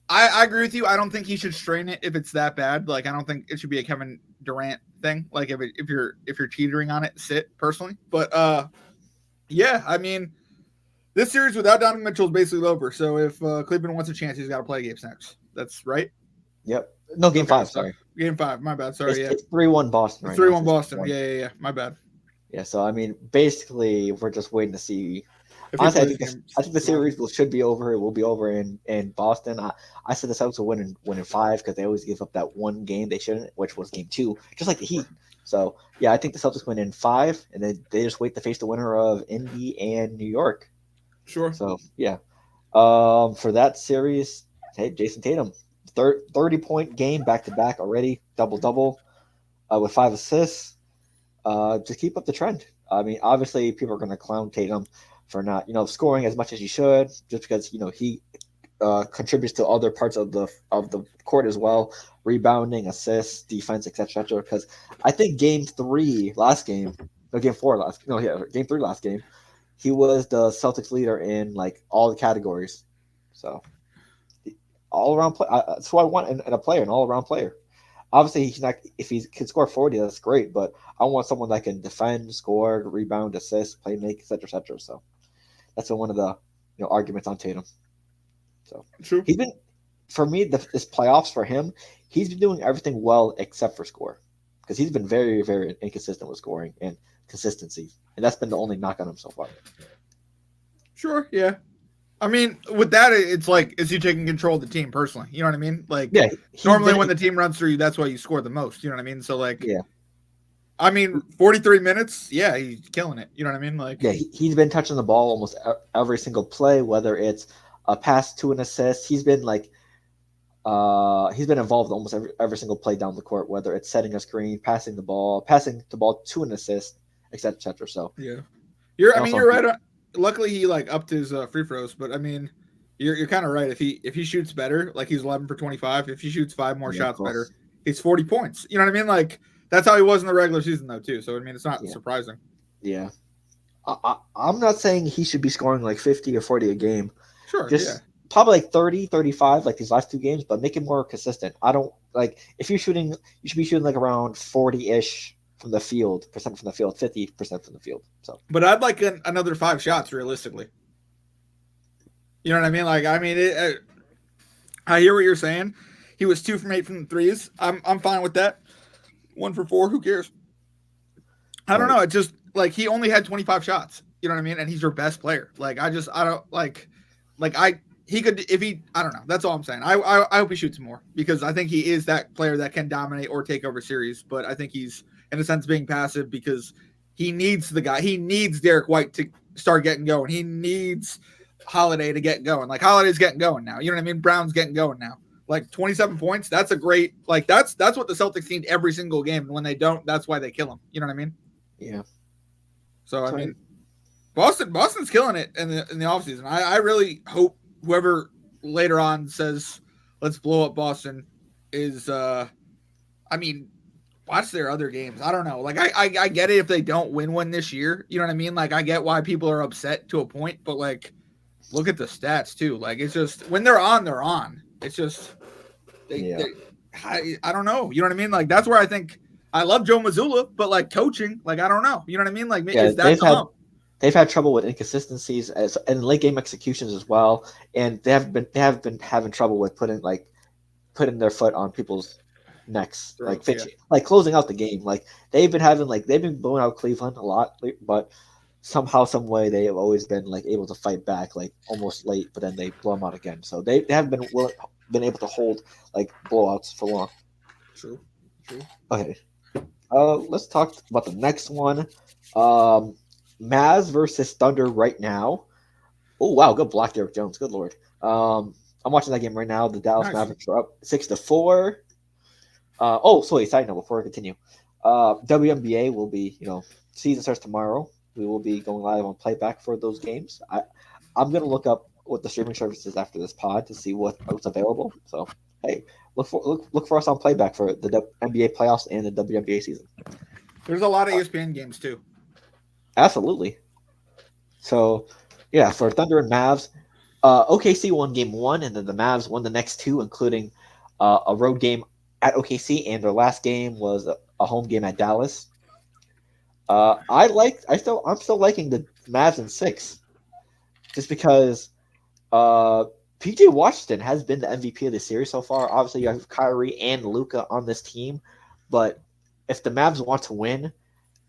I agree with you. I don't think he should strain it if it's that bad. Like, I don't think it should be a Kevin Durant thing. Like, if you're teetering on it, sit personally. But yeah, I mean, this series without Donovan Mitchell is basically over. So if Cleveland wants a chance, he's got to play games next. That's right. Yep. No, Game 5. Sorry. Game 5. My bad. Sorry. It's 3-1 Boston. It's 3-1 Boston. Yeah. My bad. Yeah. So I mean, basically, we're just waiting to see. Honestly, I think the series should be over. It will be over in Boston. I said the Celtics will win in 5 because they always give up that one game they shouldn't, which was Game 2, just like the Heat. So yeah, I think the Celtics win in 5, and then they just wait to face the winner of Indy and New York. Sure. So yeah, for that series, hey, Jason Tatum, 30-point game back to back already, double with 5 assists. Just keep up the trend. I mean, obviously, people are going to clown Tatum for not, scoring as much as he should, just because he contributes to other parts of the court as well, rebounding, assists, defense, etc. Because I think Game 3 last game, Game 3 last game, he was the Celtics leader in like all the categories. So all around play. That's what I want in a player, an all around player. Obviously, he's not. If he can score 40, that's great. But I want someone that can defend, score, rebound, assist, play make, etc. So that's one of the arguments on Tatum. So true. He's been, for me, this playoffs for him. He's been doing everything well except for score, because he's been very, very inconsistent with scoring and consistency, and that's been the only knock on him so far. Sure. Yeah. I mean, with that, it's like, is he taking control of the team personally? You know what I mean? Like, yeah, normally when the team runs through you, that's why you score the most. You know what I mean? So, like, yeah. I mean, 43 minutes, yeah, he's killing it. You know what I mean? Like, yeah, he's been touching the ball almost every single play, whether it's a pass to an assist. He's been like, he's been involved almost every single play down the court, whether it's setting a screen, passing the ball to an assist, etc. So, yeah, you're right. Luckily, he like upped his free throws, but I mean, you're kind of right. If he shoots better, like he's 11 for 25. If he shoots 5 more shots better, he's 40 points. You know what I mean? Like, that's how he was in the regular season, though, too. So I mean, it's not surprising. Yeah, I'm not saying he should be scoring like 50 or 40 a game. Sure, probably like 30, 35, like these last 2 games, but make it more consistent. I don't like if you're shooting, you should be shooting like around 40-ish from the field, 50% from the field. So, but I'd like another 5 shots realistically. You know what I mean? Like, I mean, I hear what you're saying. He was 2 from 8 from the threes. I'm fine with that. 1 for 4. Who cares? I don't know. It just like he only had 25 shots. You know what I mean? And he's your best player. Like, I don't like he could if he. I don't know. That's all I'm saying. I hope he shoots more, because I think he is that player that can dominate or take over series. But I think he's in a sense being passive because he needs the guy. He needs Derek White start getting going. He needs Holiday to get going. Like Holiday's getting going now. You know what I mean? Brown's getting going now. Like 27 points. That's a great. Like that's what the Celtics need every single game. And when they don't, that's why they kill them. You know what I mean? Yeah. So I mean, Boston's killing it in the offseason. I really hope whoever later on says let's blow up Boston is I mean, watch their other games. I don't know. Like I get it if they don't win one this year. You know what I mean? Like I get why people are upset to a point, but like look at the stats too. Like it's just when they're on, they're on. It's just I don't know. You know what I mean? Like that's where I think I love Joe Mazzulla, but like coaching, like I don't know. You know what I mean? Like is that they've had trouble with inconsistencies and late game executions as well, and they have been having trouble with putting their foot on people's necks, like closing out the game. Like they've been blowing out Cleveland a lot, but somehow, some way, they have always been like able to fight back, like almost late, but then they blow them out again. So they haven't been able to hold like blowouts for long. True. Okay, let's talk about the next one. Mavs versus Thunder right now. Oh wow, good block, Derrick Jones. Good lord. I'm watching that game right now. The Dallas Mavericks are up 6-4. Side note before I continue. WNBA will be, season starts tomorrow. We will be going live on playback for those games. I'm gonna look up what the streaming services after this pod to see what's available. So hey, look for us on playback for the NBA playoffs and the WNBA season. There's a lot of ESPN games too. Absolutely. So, yeah, for Thunder and Mavs, OKC won game 1, and then the Mavs won the next 2, including a road game at OKC, and their last game was a home game at Dallas. I'm still liking the Mavs in 6, just because PJ Washington has been the MVP of the series so far. Obviously, you have Kyrie and Luka on this team, but if the Mavs want to win,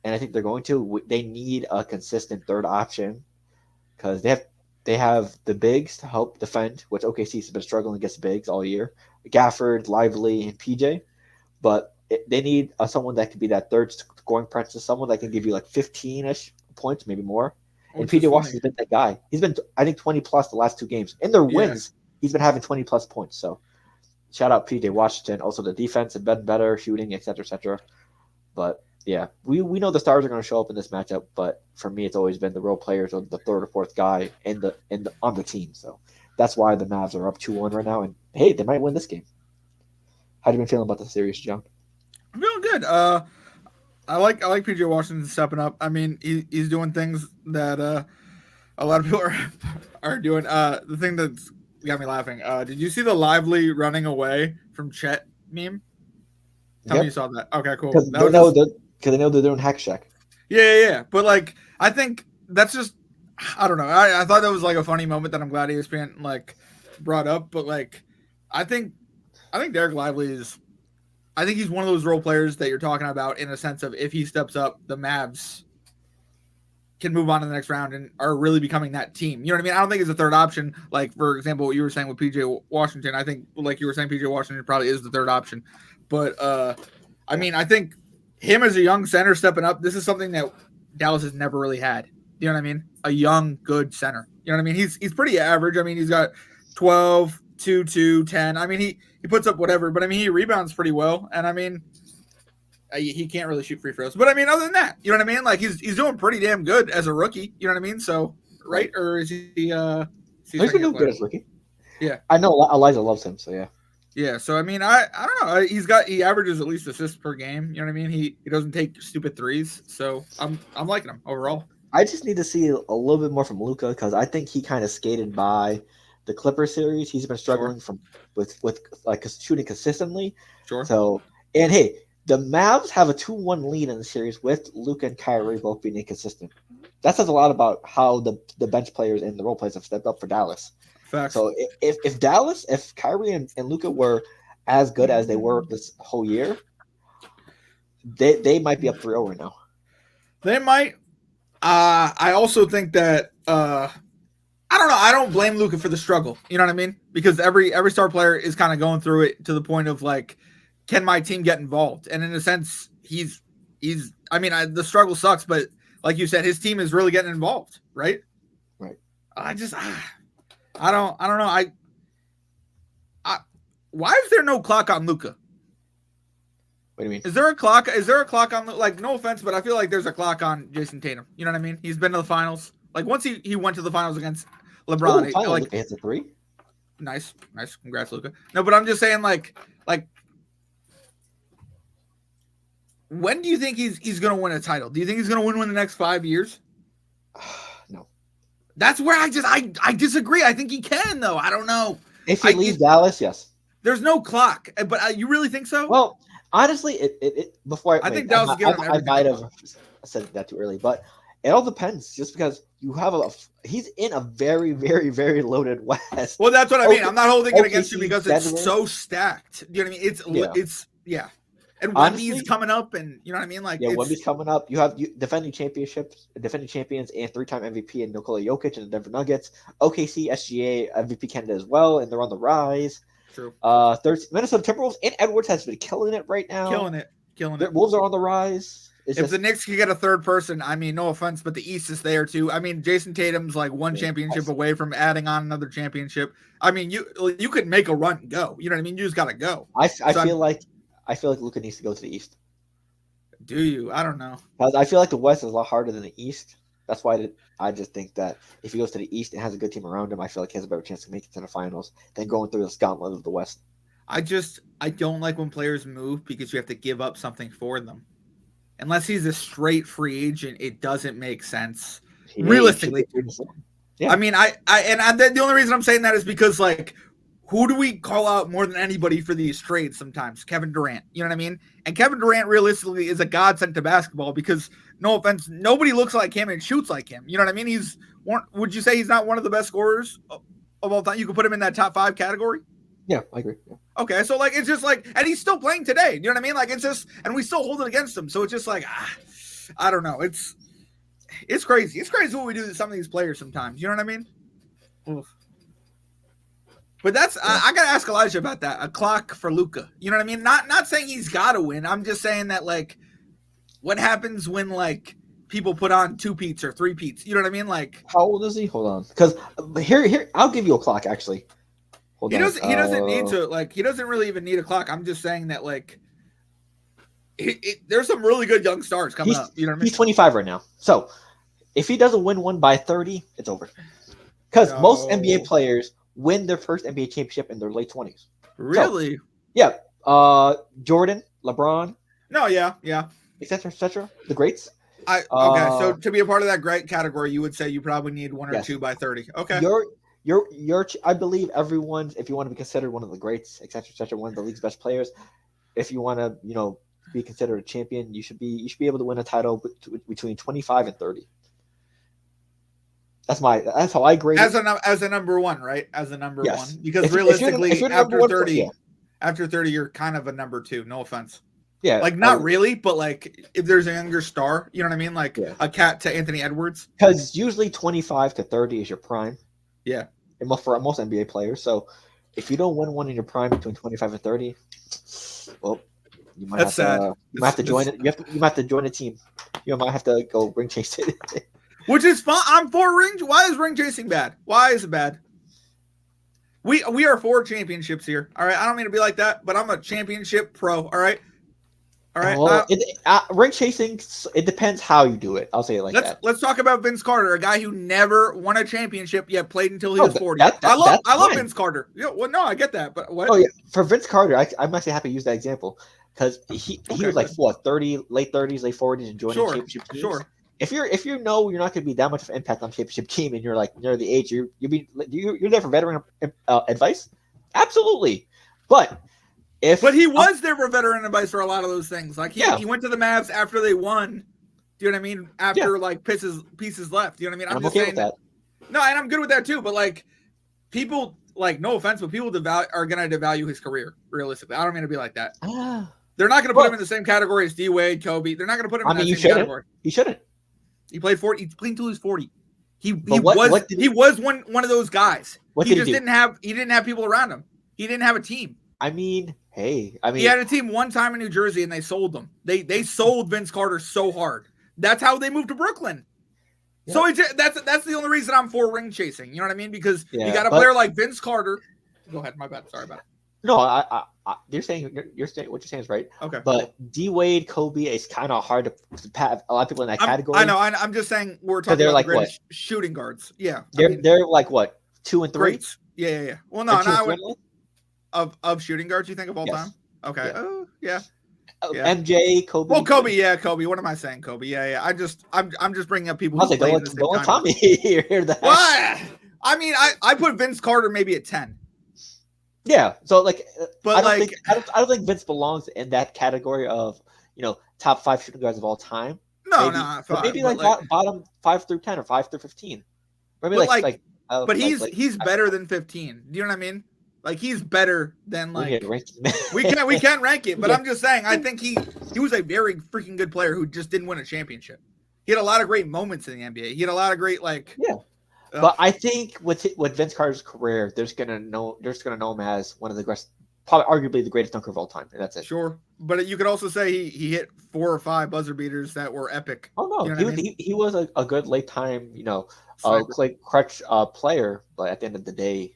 and I think they're going to, they need a consistent third option because they have the bigs to help defend, which OKC has been struggling against bigs all year. Gafford, Lively, and PJ. But they need someone that could be that third scoring presence, someone that can give you like 15-ish points, maybe more. And PJ Washington's been that guy. He's been, I think, 20-plus the last 2 games. In their wins, he's been having 20-plus points. So shout out PJ Washington. Also, the defense has been better, shooting, et cetera, et cetera. But yeah, we know the stars are going to show up in this matchup, but for me, it's always been the role players or the third or fourth guy on the team. So that's why the Mavs are up 2-1 right now, and hey, they might win this game. How do you been feeling about the series, John? I'm feeling good. I like PJ Washington stepping up. I mean, he's doing things that a lot of people are doing. The thing that's got me laughing. Did you see the Lively running away from Chet meme? Tell me you saw that. Okay, cool. Because they know they're doing hack check. Yeah. But like, I think that's just, I don't know. I thought that was like a funny moment that I'm glad ESPN like brought up. But like, I think Derek Lively is, I think he's one of those role players that you're talking about in a sense of if he steps up, the Mavs can move on to the next round and are really becoming that team. You know what I mean? I don't think it's a third option. Like, for example, what you were saying with PJ Washington, I think like you were saying, PJ Washington probably is the third option. But I mean, I think him as a young center stepping up, this is something that Dallas has never really had. You know what I mean? A young, good center. You know what I mean? He's pretty average. I mean, he's got 12, 2, 10. I mean, he puts up whatever, but I mean, he rebounds pretty well. And I mean, he can't really shoot free throws. But I mean, other than that, you know what I mean? Like he's doing pretty damn good as a rookie. You know what I mean? So, right? Or is he? He's been doing good as a rookie. Yeah, I know Elijah loves him. So yeah. Yeah, so I mean, I don't know. He averages at least assists per game. You know what I mean? He doesn't take stupid threes, so I'm liking him overall. I just need to see a little bit more from Luka because I think he kind of skated by the Clippers series. He's been struggling with like shooting consistently. Sure. So and hey, the Mavs have a 2-1 lead in the series with Luka and Kyrie both being inconsistent. That says a lot about how the bench players and the role players have stepped up for Dallas. Facts. So if Kyrie and Luka were as good as they were this whole year, they might be up 3-0 right now. They might. I also think that I don't know. I don't blame Luka for the struggle. You know what I mean? Because every star player is kind of going through it to the point of like, can my team get involved? And in a sense, he's. I mean, the struggle sucks, but like you said, his team is really getting involved, right? Right. I don't know. Why is there no clock on Luka? What do you mean? Is there a clock on, like, no offense, but I feel like there's a clock on Jason Tatum. You know what I mean? He's been to the finals. Like, once he went to the finals against LeBron. Finally, like, Luka hits a 3. Nice. Congrats, Luka. No, but I'm just saying, like, when do you think he's going to win a title? Do you think he's going to win in the next 5 years? No. That's where I disagree. I think he can, though. I don't know. If he leaves Dallas, yes. There's no clock, but you really think so? Well, honestly, before I think Dallas I might have said that too early, but it all depends. Just because you have he's in a very, very, very loaded West. Well, that's what I mean. I'm not holding it against you because it's so stacked. You know what I mean? It's And Wemby's coming up, and you know what I mean? Like, Wemby's coming up. You have defending champions, and 3-time MVP and Nikola Jokic and the Denver Nuggets. OKC, SGA, MVP candidate as well, and they're on the rise. True. Minnesota Timberwolves and Edwards has been killing it right now. Killing it. The Wolves are on the rise. If the Knicks could get a third person, I mean, no offense, but the East is there too. I mean, Jason Tatum's like one championship away from adding on another championship. I mean, you could make a run and go. You know what I mean? You just got to go. I feel like Luka needs to go to the East. Do you? I don't know. I feel like the West is a lot harder than the East. That's why I just think that if he goes to the East and has a good team around him, I feel like he has a better chance to make it to the finals than going through the gauntlet of the West. I don't like when players move because you have to give up something for them. Unless he's a straight free agent, it doesn't make sense. Realistically. Yeah. I mean, the only reason I'm saying that is because, like, who do we call out more than anybody for these trades sometimes? Kevin Durant. You know what I mean? And Kevin Durant realistically is a godsend to basketball because, no offense, nobody looks like him and shoots like him. You know what I mean? Would you say he's not one of the best scorers of all time? You could put him in that top 5 category? Yeah, I agree. Yeah. Okay, so, like, it's just like, and he's still playing today. You know what I mean? Like, it's just, and we still hold it against him. So it's just like, I don't know. It's crazy. It's crazy what we do to some of these players sometimes. You know what I mean? Oof. But that's I gotta ask Elijah about that. A clock for Luka. You know what I mean? Not saying he's gotta win. I'm just saying that, like, what happens when, like, people put on 2-peats or 3-peats? You know what I mean? Like, how old is he? Hold on, because here I'll give you a clock actually. He doesn't need to, like, he doesn't really even need a clock. I'm just saying that, like, there's some really good young stars coming up. You know what I mean? He's 25 right now. So if he doesn't win one by 30, it's over. Because most NBA players win their first NBA championship in their late 20s. Really? So, yeah. Jordan, LeBron. No, yeah. Et cetera. The greats. Okay, so to be a part of that great category, you would say you probably need 1 or 2 by 30. Okay. I believe everyone, if you want to be considered one of the greats, et cetera, one of the league's best players, if you want to, be considered a champion, you should be able to win a title between 25 and 30. That's how I grade as a number one, right? As a number yes. one, because realistically, if you're after one, 30, after 30, you're kind of a number 2. No offense. Yeah, like not really, but like if there's a younger star, you know what I mean? Like a cat to Anthony Edwards. Because usually 25 to 30 is your prime. Yeah. For most NBA players. So if you don't win one in your prime between 25 and 30, well, you might have to join it. You might have to join a team. You might have to go ring chase it. Which is fun. I'm for ring. Why is ring chasing bad? Why is it bad? We are for championships here. All right. I don't mean to be like that, but I'm a championship pro. All right. Ring chasing, it depends how you do it. I'll say it like that. Let's talk about Vince Carter, a guy who never won a championship yet played until he was 40. I love Vince Carter. Yeah, well, no, I get that, but what? Oh yeah, for Vince Carter, I'm actually happy to use that example because he was like late 30s, late 40s, and joining championship teams. Sure. If you're not going to be that much of an impact on championship team, and you're like near the age, you're there for veteran advice, absolutely, but. But he was there for veteran advice for a lot of those things. Like he went to the Mavs after they won. Do you know what I mean? After like pieces left. Do you know what I mean? I'm just okay with that. No, and I'm good with that too. But like people, like no offense, but people are going to devalue his career. Realistically, I don't mean to be like that. They're not going to put him in the same category as D Wade, Kobe. They're not going to put him in the same category. He shouldn't. He played until he was 40. He was one of those guys. He didn't have people around him. He didn't have a team. He had a team one time in New Jersey and they sold them. They sold Vince Carter so hard That's how they moved to Brooklyn. Yep. So that's the only reason I'm for ring chasing. You know what I mean? Because you got a player like Vince Carter. Go ahead. My bad. Sorry about it. No, you're saying what you're saying is right. Okay. But D Wade, Kobe is kind of hard to have a lot of people in that category. I know. I'm just saying we're talking about like the greatest shooting guards. Yeah. They're like what, 2 and 3? Greats. Yeah. Well, no, I would of shooting guards. You think of all time? Okay. Oh, yeah. MJ, Kobe. Well, Kobe. Kobe. What am I saying? Kobe. Yeah. I'm just bringing up people. Don't let Tommy hear that. What? I mean, I put Vince Carter maybe at 10. Yeah, so but I don't think Vince belongs in that category of top 5 shooting guards of all time. No, maybe bottom 5 through 10 or 5 through 15. Maybe but he's better than 15. Do you know what I mean? Like he's better than we can rank it, but I'm just saying I think he was a very freaking good player who just didn't win a championship. He had a lot of great moments in the NBA. He had a lot of great But I think with Vince Carter's career, they're just gonna know him as one of the greatest, probably arguably the greatest dunker of all time, and that's it. Sure, but you could also say he hit 4 or 5 buzzer beaters that were epic. Oh no, he was a good late time, clutch player, but at the end of the day,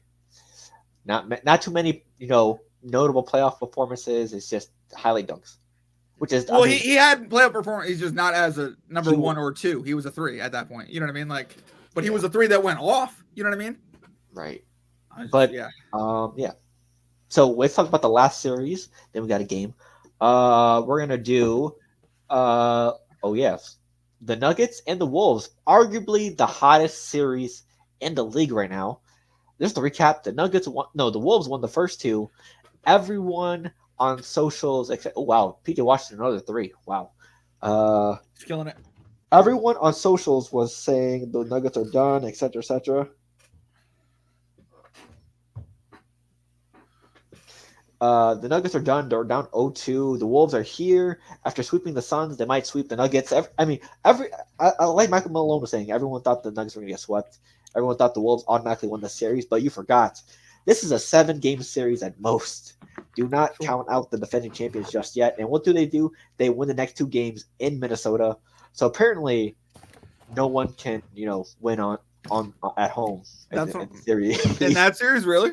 not too many notable playoff performances. It's just highlight dunks, which is he had playoff performance. He's just not as a number 1 or 2. He was a 3 at that point. You know what I mean? But he was a 3 that went off. You know what I mean? Right. But So let's talk about the last series. Then we got a game. We're gonna do the Nuggets and the Wolves, arguably the hottest series in the league right now. Just to recap, the Wolves won the first 2. Everyone on socials except PJ Washington another 3. Wow. He's killing it. Everyone on socials was saying the Nuggets are done, etc., etc. The Nuggets are done. They're down 0-2. The Wolves are here. After sweeping the Suns, they might sweep the Nuggets. Like Michael Malone was saying, everyone thought the Nuggets were going to get swept. Everyone thought the Wolves automatically won the series, but you forgot. This is a 7-game series at most. Do not count out the defending champions just yet. And what do? They win the next 2 games in Minnesota. So apparently, no one can, win on at home in series. In that series, really?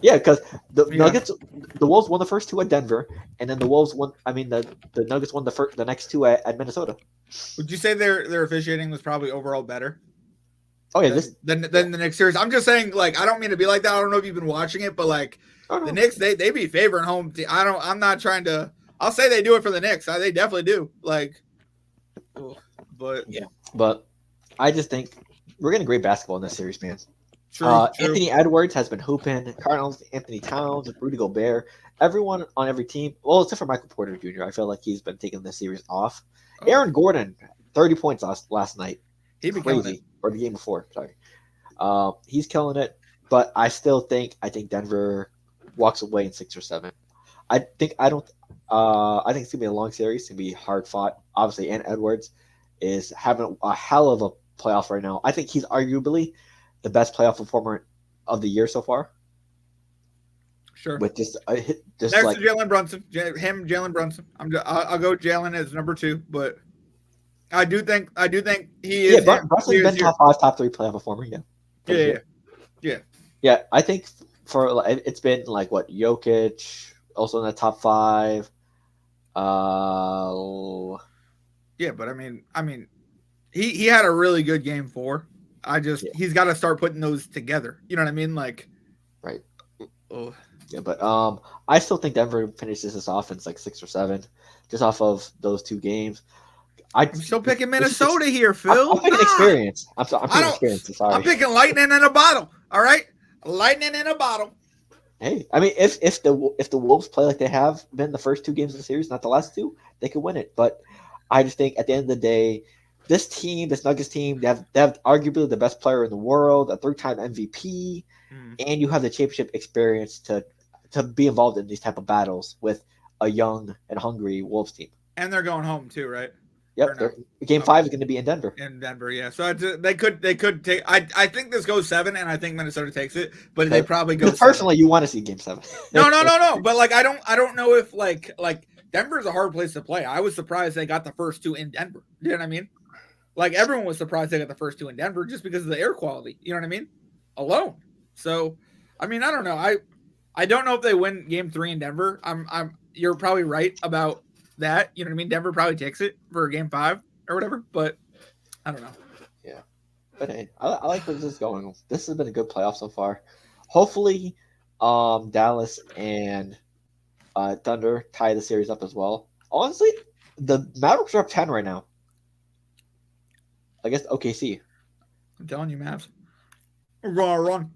Yeah, because the Wolves won the first 2 at Denver, and then the Wolves won. The Nuggets won the next 2 at Minnesota. Would you say their officiating was probably overall better? Oh yeah, than the next series. I'm just saying, I don't mean to be like that. I don't know if you've been watching it, but the Knicks, they be favoring home. I'm not trying to. I'll say they do it for the Knicks. They definitely do. But I just think we're getting great basketball in this series, man. True. Anthony Edwards has been hooping. Cardinals, Anthony Towns, Rudy Gobert, everyone on every team. Well, except for Michael Porter Jr. I feel like he's been taking this series off. Aaron Gordon, 30 points last night. He'd be crazy. Or the game before. Sorry. He's killing it. But I think Denver walks away in 6 or 7. I think it's gonna be a long series. It's gonna be hard fought. Obviously, and Edwards is having a hell of a playoff right now. I think he's arguably the best playoff performer of the year so far. Sure. With just next to Jalen Brunson, Jalen Brunson. I'll go Jalen as number 2, but I do think he is. Yeah, Brunson's been top 5, top 3 playoff performer. Yeah. Yeah, I think it's been Jokic also in the top 5. Yeah, but I mean, he had a really good game 4. He's got to start putting those together. You know what I mean? Right. Oh. Yeah, but I still think Denver finishes this off in 6 or 7, just off of those 2 games. I'm still picking Minnesota here, Phil. I'm picking experience. I'm picking experience. Sorry. I'm picking lightning in a bottle. All right, lightning in a bottle. Hey, if the Wolves play like they have been the first 2 games of the series, not the last 2, they could win it. But I just think at the end of the day, this Nuggets team, they have arguably the best player in the world, a 3-time MVP, and you have the championship experience to be involved in these type of battles with a young and hungry Wolves team. And they're going home too, right? Yep. Game 5 is going to be in Denver. Yeah. So they could take. I think this goes 7, and I think Minnesota takes it, but they probably go. Personally, 7. You want to see Game 7? No. But I don't know if Denver's a hard place to play. I was surprised they got the first 2 in Denver. You know what I mean? Like everyone was surprised they got the first 2 in Denver just because of the air quality. You know what I mean? Alone. So, I mean, I don't know. I don't know if they win game 3 in Denver. You're probably right about that. You know what I mean? Denver probably takes it for game 5 or whatever, but I don't know. Yeah. But hey, I like where this is going. This has been a good playoff so far. Hopefully, Dallas and Thunder tie the series up as well. Honestly, the Mavericks are up 10 right now. I guess OKC. I'm telling you, Mavs. Run.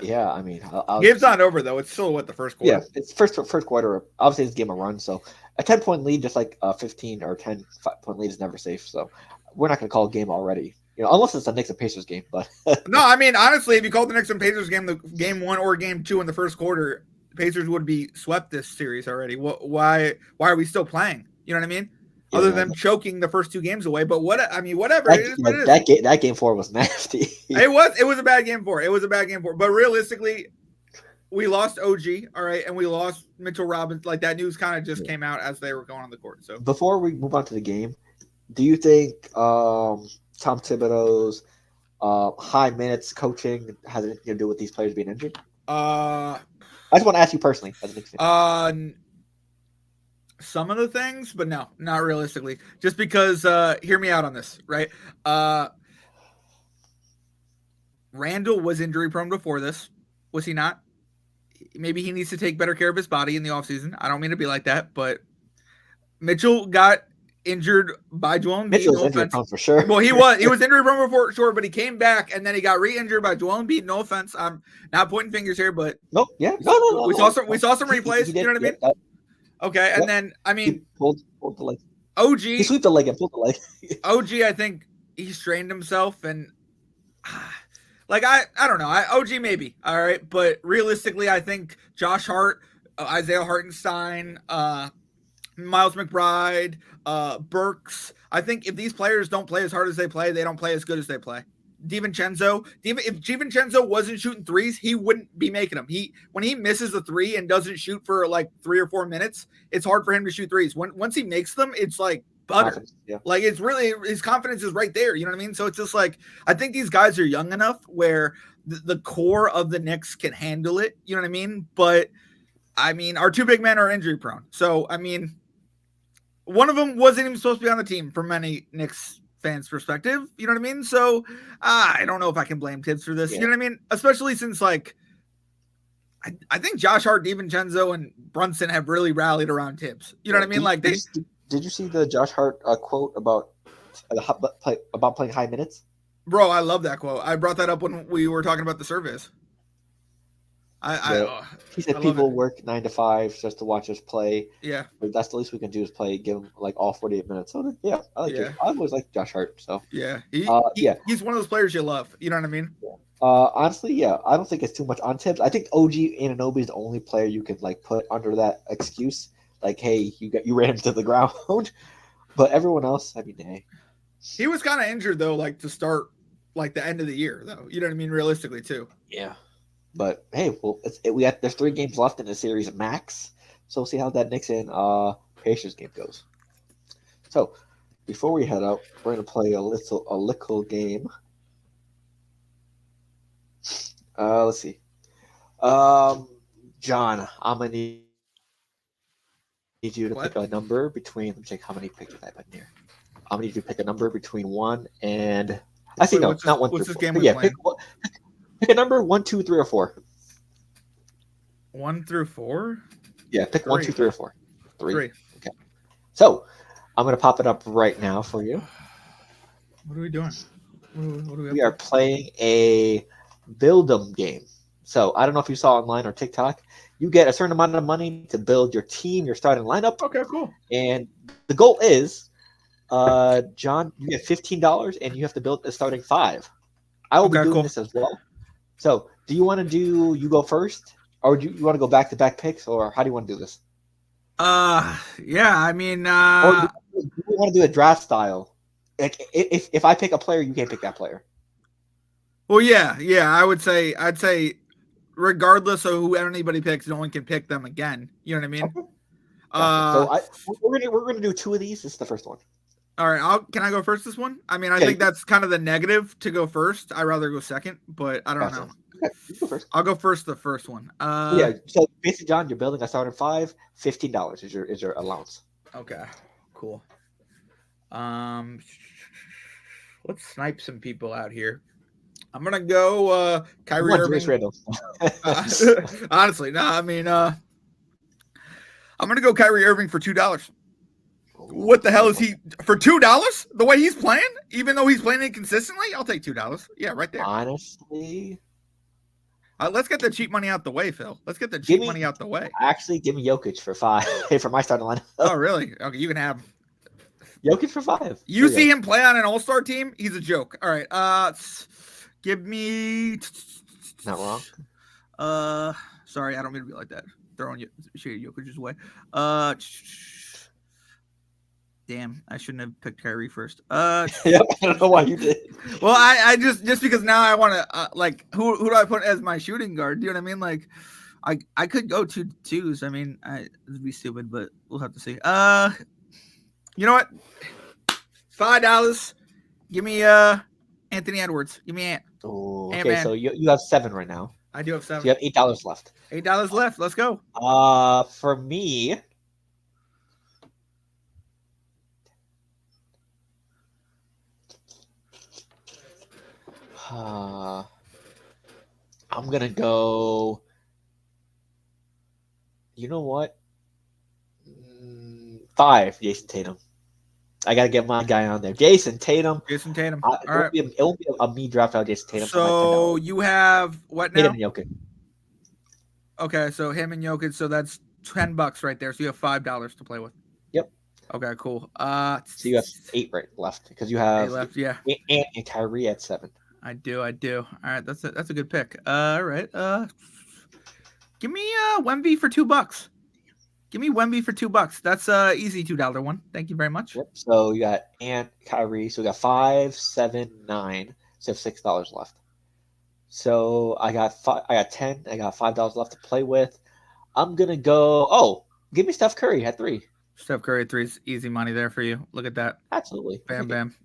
Yeah, I mean, Game's not over though. It's still the first quarter. Yeah, it's first quarter. Obviously, it's a game of run, so a 10-point lead, just like a 15 or 10-point lead, is never safe. So we're not going to call a game already, unless it's a Knicks and Pacers game. But no, I mean, honestly, if you called the Knicks and Pacers game the game 1 or game 2 in the first quarter, the Pacers would be swept this series already. Why are we still playing? You know what I mean? Yeah, other than choking the first 2 games away, but whatever. That game 4 was nasty. It was a bad game 4. It was a bad game 4. But realistically, we lost OG, all right, and we lost Mitchell Robbins. Like that news kind of just came out as they were going on the court. So before we move on to the game, do you think Tom Thibodeau's high minutes coaching has anything to do with these players being injured? I just want to ask you personally as a Knicks fan. Some of the things, but no, not realistically. Just because, hear me out on this, right? Randall was injury prone before this. Was he not? Maybe he needs to take better care of his body in the offseason. I don't mean to be like that, but Mitchell got injured by Joel Embiid. Mitchell was injury prone for sure. Well, he was injury prone before, sure, but he came back and then he got re-injured by Joel Embiid. No offense, I'm not pointing fingers here, but no. We saw some replays. You know what I mean? Okay, and then I mean, he pulled the leg. OG, he swept the leg and pulled the leg. OG, I think he strained himself, and like I don't know. OG maybe, all right, but realistically, I think Josh Hart, Isaiah Hartenstein, Miles McBride, Burks. I think if these players don't play as hard as they don't play as good as they play. DiVincenzo, if DiVincenzo wasn't shooting threes, he wouldn't be making them. When he misses a 3 and doesn't shoot for like 3 or 4 minutes, it's hard for him to shoot threes. Once he makes them, it's like butter. Yeah. Like it's really, his confidence is right there. You know what I mean? So it's just like, I think these guys are young enough where the core of the Knicks can handle it. You know what I mean? But I mean, our 2 big men are injury prone. So, I mean, one of them wasn't even supposed to be on the team from many Knicks fans' perspective, you know what I mean? So I don't know if I can blame Tibbs for this. Yeah. You know what I mean? Especially since like I think Josh Hart, DiVincenzo, and Brunson have really rallied around Tibbs. You know what I mean? Like did you see the Josh Hart quote about playing high minutes? Bro, I love that quote. I brought that up when we were talking about the surveys. He said people work 9 to 5 just to watch us play. Yeah, but that's the least we can do is play, give them like all 48 minutes. So yeah, I like it. I always like Josh Hart. So yeah, he's one of those players you love. You know what I mean? Yeah. Honestly, yeah, I don't think it's too much on Tibbs. I think OG Anunoby is the only player you could like put under that excuse. Like, hey, you ran him to the ground. But everyone else, I mean, hey, he was kind of injured though, like to start like the end of the year though. You know what I mean? Realistically, too. Yeah. But hey, well, there's 3 games left in the series max, so we'll see how that Knicks and Pacers game goes. So, before we head out, we're gonna play a little game. Let's see. John, I'm gonna need you to pick a number between. Let me check how many pictures I put in here. I'm gonna need you to pick a number between 1 and. I see. No, not 1. What's this game? Yeah, pick a number 1, 2, 3, or 4. 1 through 4. Yeah, pick 1, 2, 3, or 4. 3. Okay. So I'm gonna pop it up right now for you. What are we doing? We are playing a build 'em game. So I don't know if you saw online or TikTok. You get a certain amount of money to build your team, your starting lineup. Okay, cool. And the goal is, John, you get $15 and you have to build a starting 5. I will be doing this as well. So, do you want to you go first, or do you want to go back-to-back picks, or how do you want to do this? Yeah, I mean, or do you want to do a draft style? Like, if I pick a player, you can't pick that player. Well, yeah, I'd say, regardless of who anybody picks, no one can pick them again. You know what I mean? Gotcha. So we're gonna do 2 of these. This is the first one. All right, can I go first this one? I mean, I Yeah, think that's kind of the negative to go first. I'd rather go second, but I don't know. Okay, you go first. I'll go first the first one. Yeah, so basically, John, you're building a starting 5, $15 is your allowance. Okay, cool. Let's snipe some people out here. I'm gonna go Kyrie Irving. Honestly, no, I mean I'm gonna go Kyrie Irving for $2. What the hell is he for $2? The way he's playing, even though he's playing inconsistently, I'll take $2. Yeah, right there. Honestly, let's get the cheap money out the way, Phil. Let's get the cheap money out the way. Actually, give me Jokic for 5 for my starting line. Oh, really? Okay, you can have Jokic for 5. You see him play on an all-star team? He's a joke. All right. Give me. Not wrong. Sorry, I don't mean to be like that. Throwing Jokic's way. Damn, I shouldn't have picked Kyrie first. Yeah, I don't know why you did. Well, I just because now I want to like who do I put as my shooting guard? Do you know what I mean? Like, I could go 2-2s. I mean, it'd be stupid, but we'll have to see. You know what? $5. Give me Anthony Edwards. Give me Ant. Oh, okay, Ant-Man. so you have 7 right now. I do have 7. So you have $8 left. $8 left. Let's go. For me, I'm gonna go. You know what? 5, Jason Tatum. I gotta get my guy on there. Jason Tatum. All right. It won't be a me draft out Jason Tatum. So you have what now? Tatum and Jokic. Okay, so him and Jokic. So that's $10 right there. So you have $5 to play with. Yep. Okay, cool. So you have 8 right left because you have 8 left. Yeah. And Kyrie at 7. I do. All right, that's a good pick. All right. Give me Wemby for $2. Give me Wemby for $2. That's easy $2 one. Thank you very much. Yep. So you got Ant, Kyrie. So we got 5, 7, 9. So you have $6 left. So I got 10. I got $5 left to play with. I'm gonna go. Oh, give me Steph Curry at 3. Steph Curry at 3 is easy money there for you. Look at that. Absolutely. Bam, bam.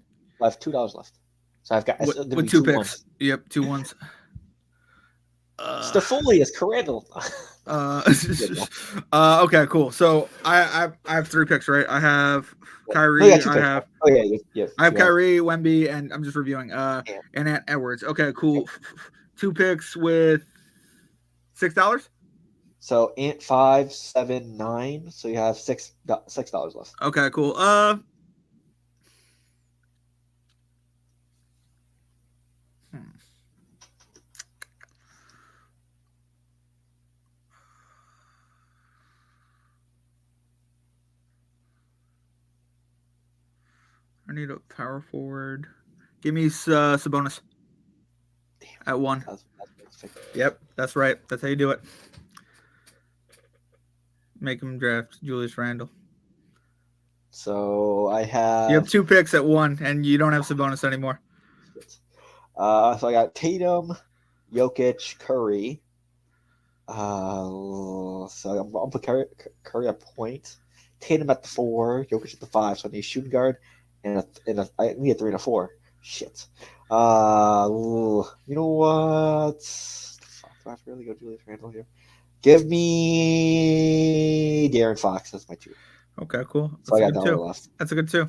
I have $2 left. So I've got with 2 picks. Ones. Yep, 2 ones. Stefoli is Crandall. Okay, cool. So I have 3 picks, right? I have Kyrie. I have Kyrie, Wemby, and I'm just reviewing. And Ant Edwards. Okay, cool. 2 picks with $6. So Ant 5, 7, 9. So you have $6 left. Okay, cool. I need a power forward. Give me Sabonis. At 1. Yep, that's right. That's how you do it. Make him draft Julius Randle. So I have. You have 2 picks at 1, and you don't have Sabonis anymore. So I got Tatum, Jokic, Curry. So I'm put Curry at point. Tatum at the 4, Jokic at the 5. So I need a shooting guard. I need a 3 and a 4. Shit. You know what? Fuck, do I have to really go Julius Randle here? Give me De'Aaron Fox. That's my 2. Okay, cool. So I got $1 left. That's a good 2.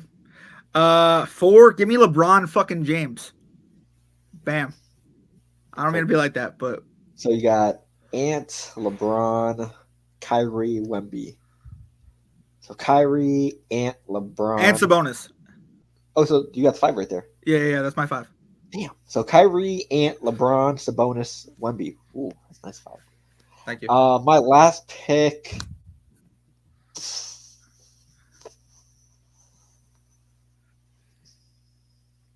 4. Give me LeBron fucking James. Bam. I don't mean to be like that, but so you got Ant, LeBron, Kyrie, Wemby. So Kyrie, Ant, LeBron, and Sabonis. Oh, so you got the 5 right there. Yeah, that's my 5. Damn. So Kyrie, Ant, LeBron, Sabonis, Wemby. Ooh, that's a nice 5. Thank you. My last pick.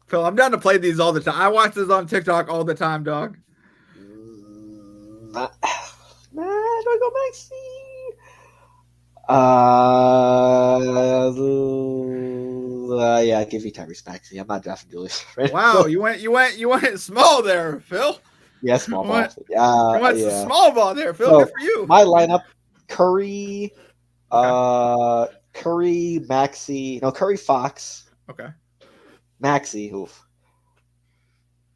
Phil, I'm down to play these all the time. I watch this on TikTok all the time, dog. Do I go Maxey? Yeah, give me Tyrese Maxey. I'm not drafting Julius. Wow, you went small there, Phil. Yeah, small ball. You went small ball there, Phil. So, good for you. My lineup: Curry, Curry, Maxey. No, Curry, Fox, Okay. Maxey. Oof.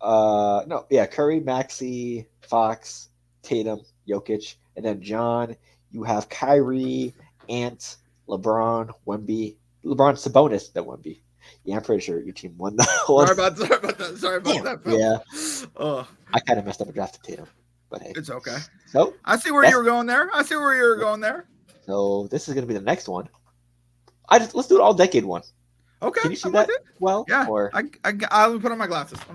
No, yeah, Curry, Maxey, Fox, Tatum, Jokic, and then John. You have Kyrie, Ant, LeBron, Wemby, LeBron, Sabonis, then Wemby. Yeah, I'm pretty sure your team won that one. Sorry about that. Phil. Yeah, Oh, I kind of messed up a draft of Tatum, but hey. it's okay. So I see where you were going there. So this is gonna be the next one. Let's do an all decade one. Okay. Can you see that? Well, Yeah. or I'll put on my glasses. Let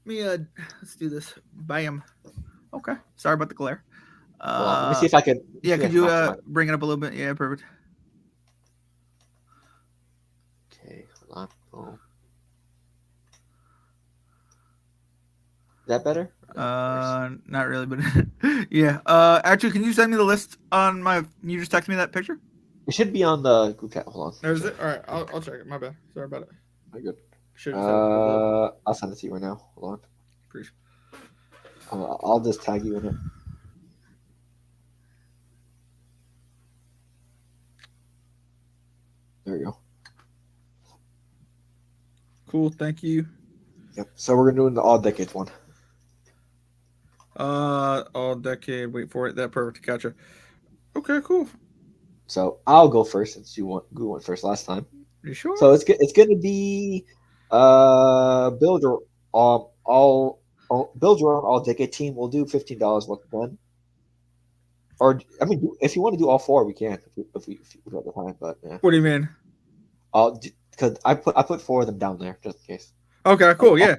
me let's do this. Bam. Okay. Sorry about the glare. let me see if I can. Yeah, could you bring it up a little bit? Yeah, perfect. Okay, hold on. Oh. Is that better? Not really, but yeah. Actually, can you send me the list on my? Can you just text me that picture? It should be on the group chat. Hold on. There's it. All right, I'll check it. My bad. Sorry about it. Very good. I'll send it to you right now. Hold on. Appreciate. I'll just tag you in it. There we go. Cool. Thank you. Yep. So we're doing the all decades one. All decade. Wait for it. That perfect. Gotcha. Okay. Cool. So I'll go first since you went first last time. You sure? So it's gonna be build your build your own all decade team. We'll do $15 once again. Or I mean, if you want to do all four, we can if we have the time. But yeah. What do you mean? Because I put four of them down there just in case. Okay. Cool. Yeah.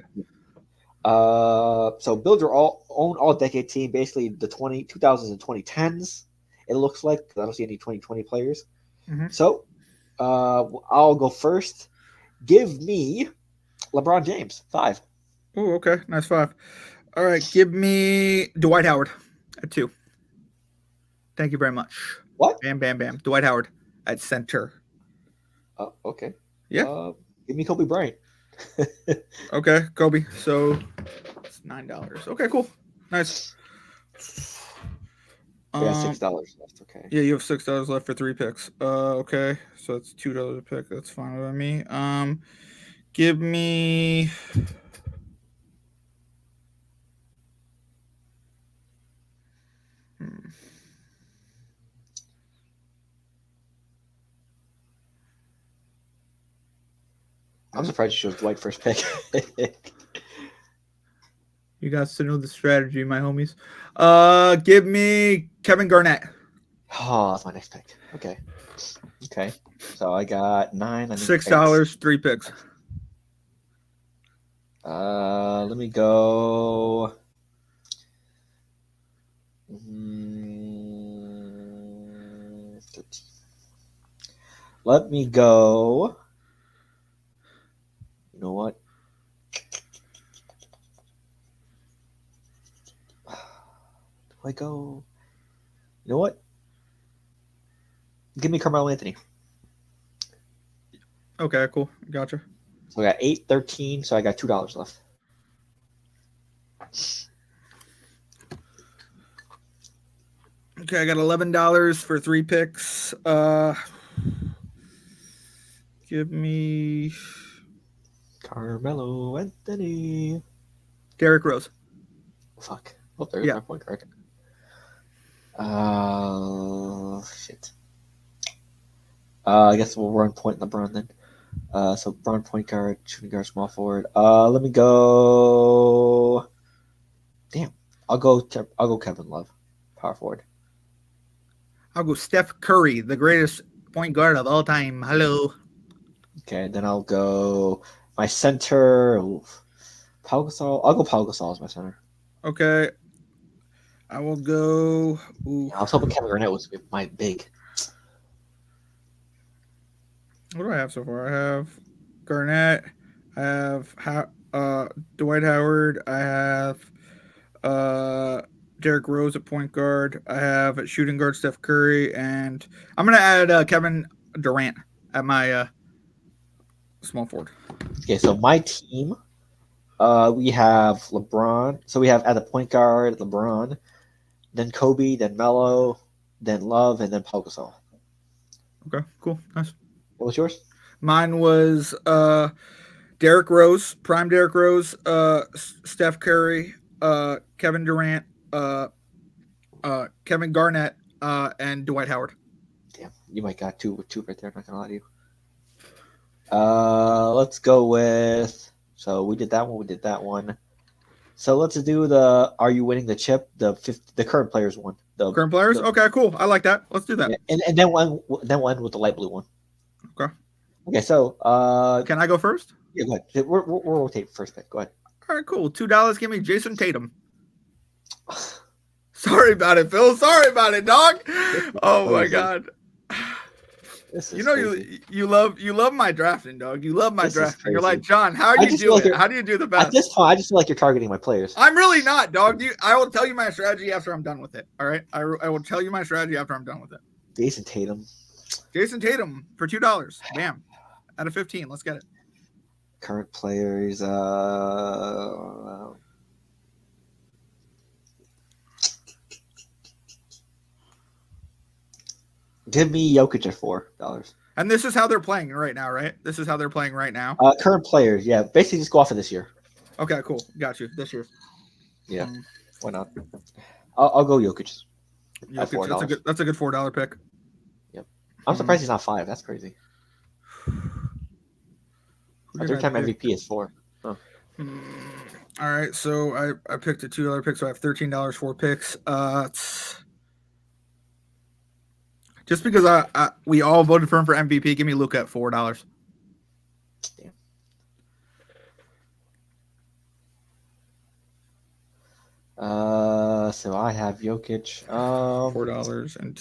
So build your own all decade team. Basically, the 2000s and 2010s. It looks like I don't see any 2020 players. Mm-hmm. So I'll go first. Give me LeBron James 5. Oh, okay. Nice 5. All right. Give me Dwight Howard at 2. Thank you very much. What? Bam, bam, bam. Dwight Howard at center. Oh, okay. Yeah. Give me Kobe Bryant. Okay, Kobe. So it's $9. Okay, cool. Nice. I got $6 left. Okay. Yeah, you have $6 left for 3 picks. Okay, so it's $2 a pick. That's fine with me. Give me. I'm surprised you chose Dwight first pick. You guys to know the strategy, my homies. Give me Kevin Garnett. Oh, that's my next pick. Okay. So I got 9. $6, 3 picks. Let me go. 13. Let me go. You know what? Do I go? You know what? Give me Carmelo Anthony. Okay, cool. Gotcha. So I got 8, 13. So I got $2 left. Okay, I got $11 for 3 picks. Give me Carmelo Anthony. Derrick Rose. Fuck. Oh, there's my point guard. Shit. I guess we'll run point LeBron then. So LeBron point guard, shooting guard, small forward. Let me go. Damn. I'll go Kevin Love, power forward. I'll go Steph Curry, the greatest point guard of all time. Hello. Okay, then I'll go my center. Pau Gasol. I'll go Pau Gasol as my center. Okay. I will go. I was hoping Kevin Garnett was my big. What do I have so far? I have Garnett. I have Dwight Howard. I have Derrick Rose at point guard. I have at shooting guard Steph Curry, and I'm gonna add Kevin Durant at my small forward. Okay, so my team, we have LeBron. So we have at the point guard LeBron, then Kobe, then Melo, then Love, and then Pau Gasol. Okay, cool, nice. What was yours? Mine was Derrick Rose, prime Derrick Rose, Steph Curry, Kevin Durant, Kevin Garnett, and Dwight Howard. Damn, you might got two right there. I'm not gonna lie to you. Let's go with. So we did that one. We did that one. So let's do the. Are you winning the chip? The current players one. The Current players. Okay, cool. I like that. Let's do that. Yeah, and then we'll end with the light blue one. Okay. Okay. So can I go first? Yeah, go ahead. We'll rotate first pick. Go ahead. All right, cool. $2. Give me Jason Tatum. Sorry about it, Phil. Sorry about it, dog. Oh my God. You know you love my drafting, dog. You love my drafting. You're like, John, how do you do it? How do you do the best? At this point, I just feel like you're targeting my players. I'm really not, dog. I will tell you my strategy after I'm done with it. All right, I will tell you my strategy after I'm done with it. Jason Tatum for $2. Bam, out of 15. Let's get it. Current players. Give me Jokic at $4. And this is how they're playing right now, right? This is how they're playing right now. Current players, yeah. Basically, just go off of this year. Okay, cool. Got you. This year. Yeah. Why not? I'll go Jokic. Jokic, that's a good $4 pick. Yep. I'm surprised he's not 5. That's crazy. A 3-time MVP is 4. Huh. All right, so I picked a $2 pick, so I have $13 for picks. Just because we all voted for him for MVP, give me Luka at $4. Damn. So I have Jokic. $4 and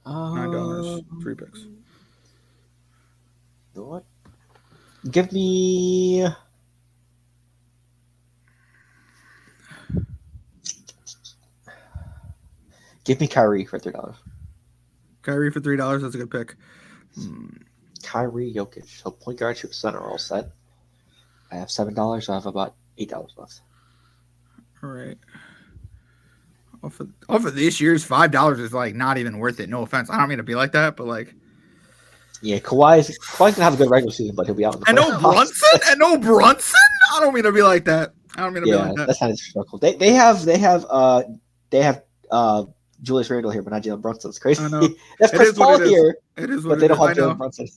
$9, 3 picks. What? Give me. Give me Kyrie for $3. Kyrie for $3. That's a good pick. Kyrie, Jokic. So point guard, shoot center, all set. I have $7. So I have about $8 left. All right. Off of this year's $5 is like not even worth it. No offense. I don't mean to be like that, but like. Yeah, Kawhi's gonna have a good regular season, but he'll be out in the playoffs. And no Brunson. I don't mean to be like that. I don't mean to be like that. That's not disrespectful. They have Julius Randle here, but not Jalen Brunson. It's crazy. I know. That's Chris Paul here. It is what but they don't have Jalen Brunson.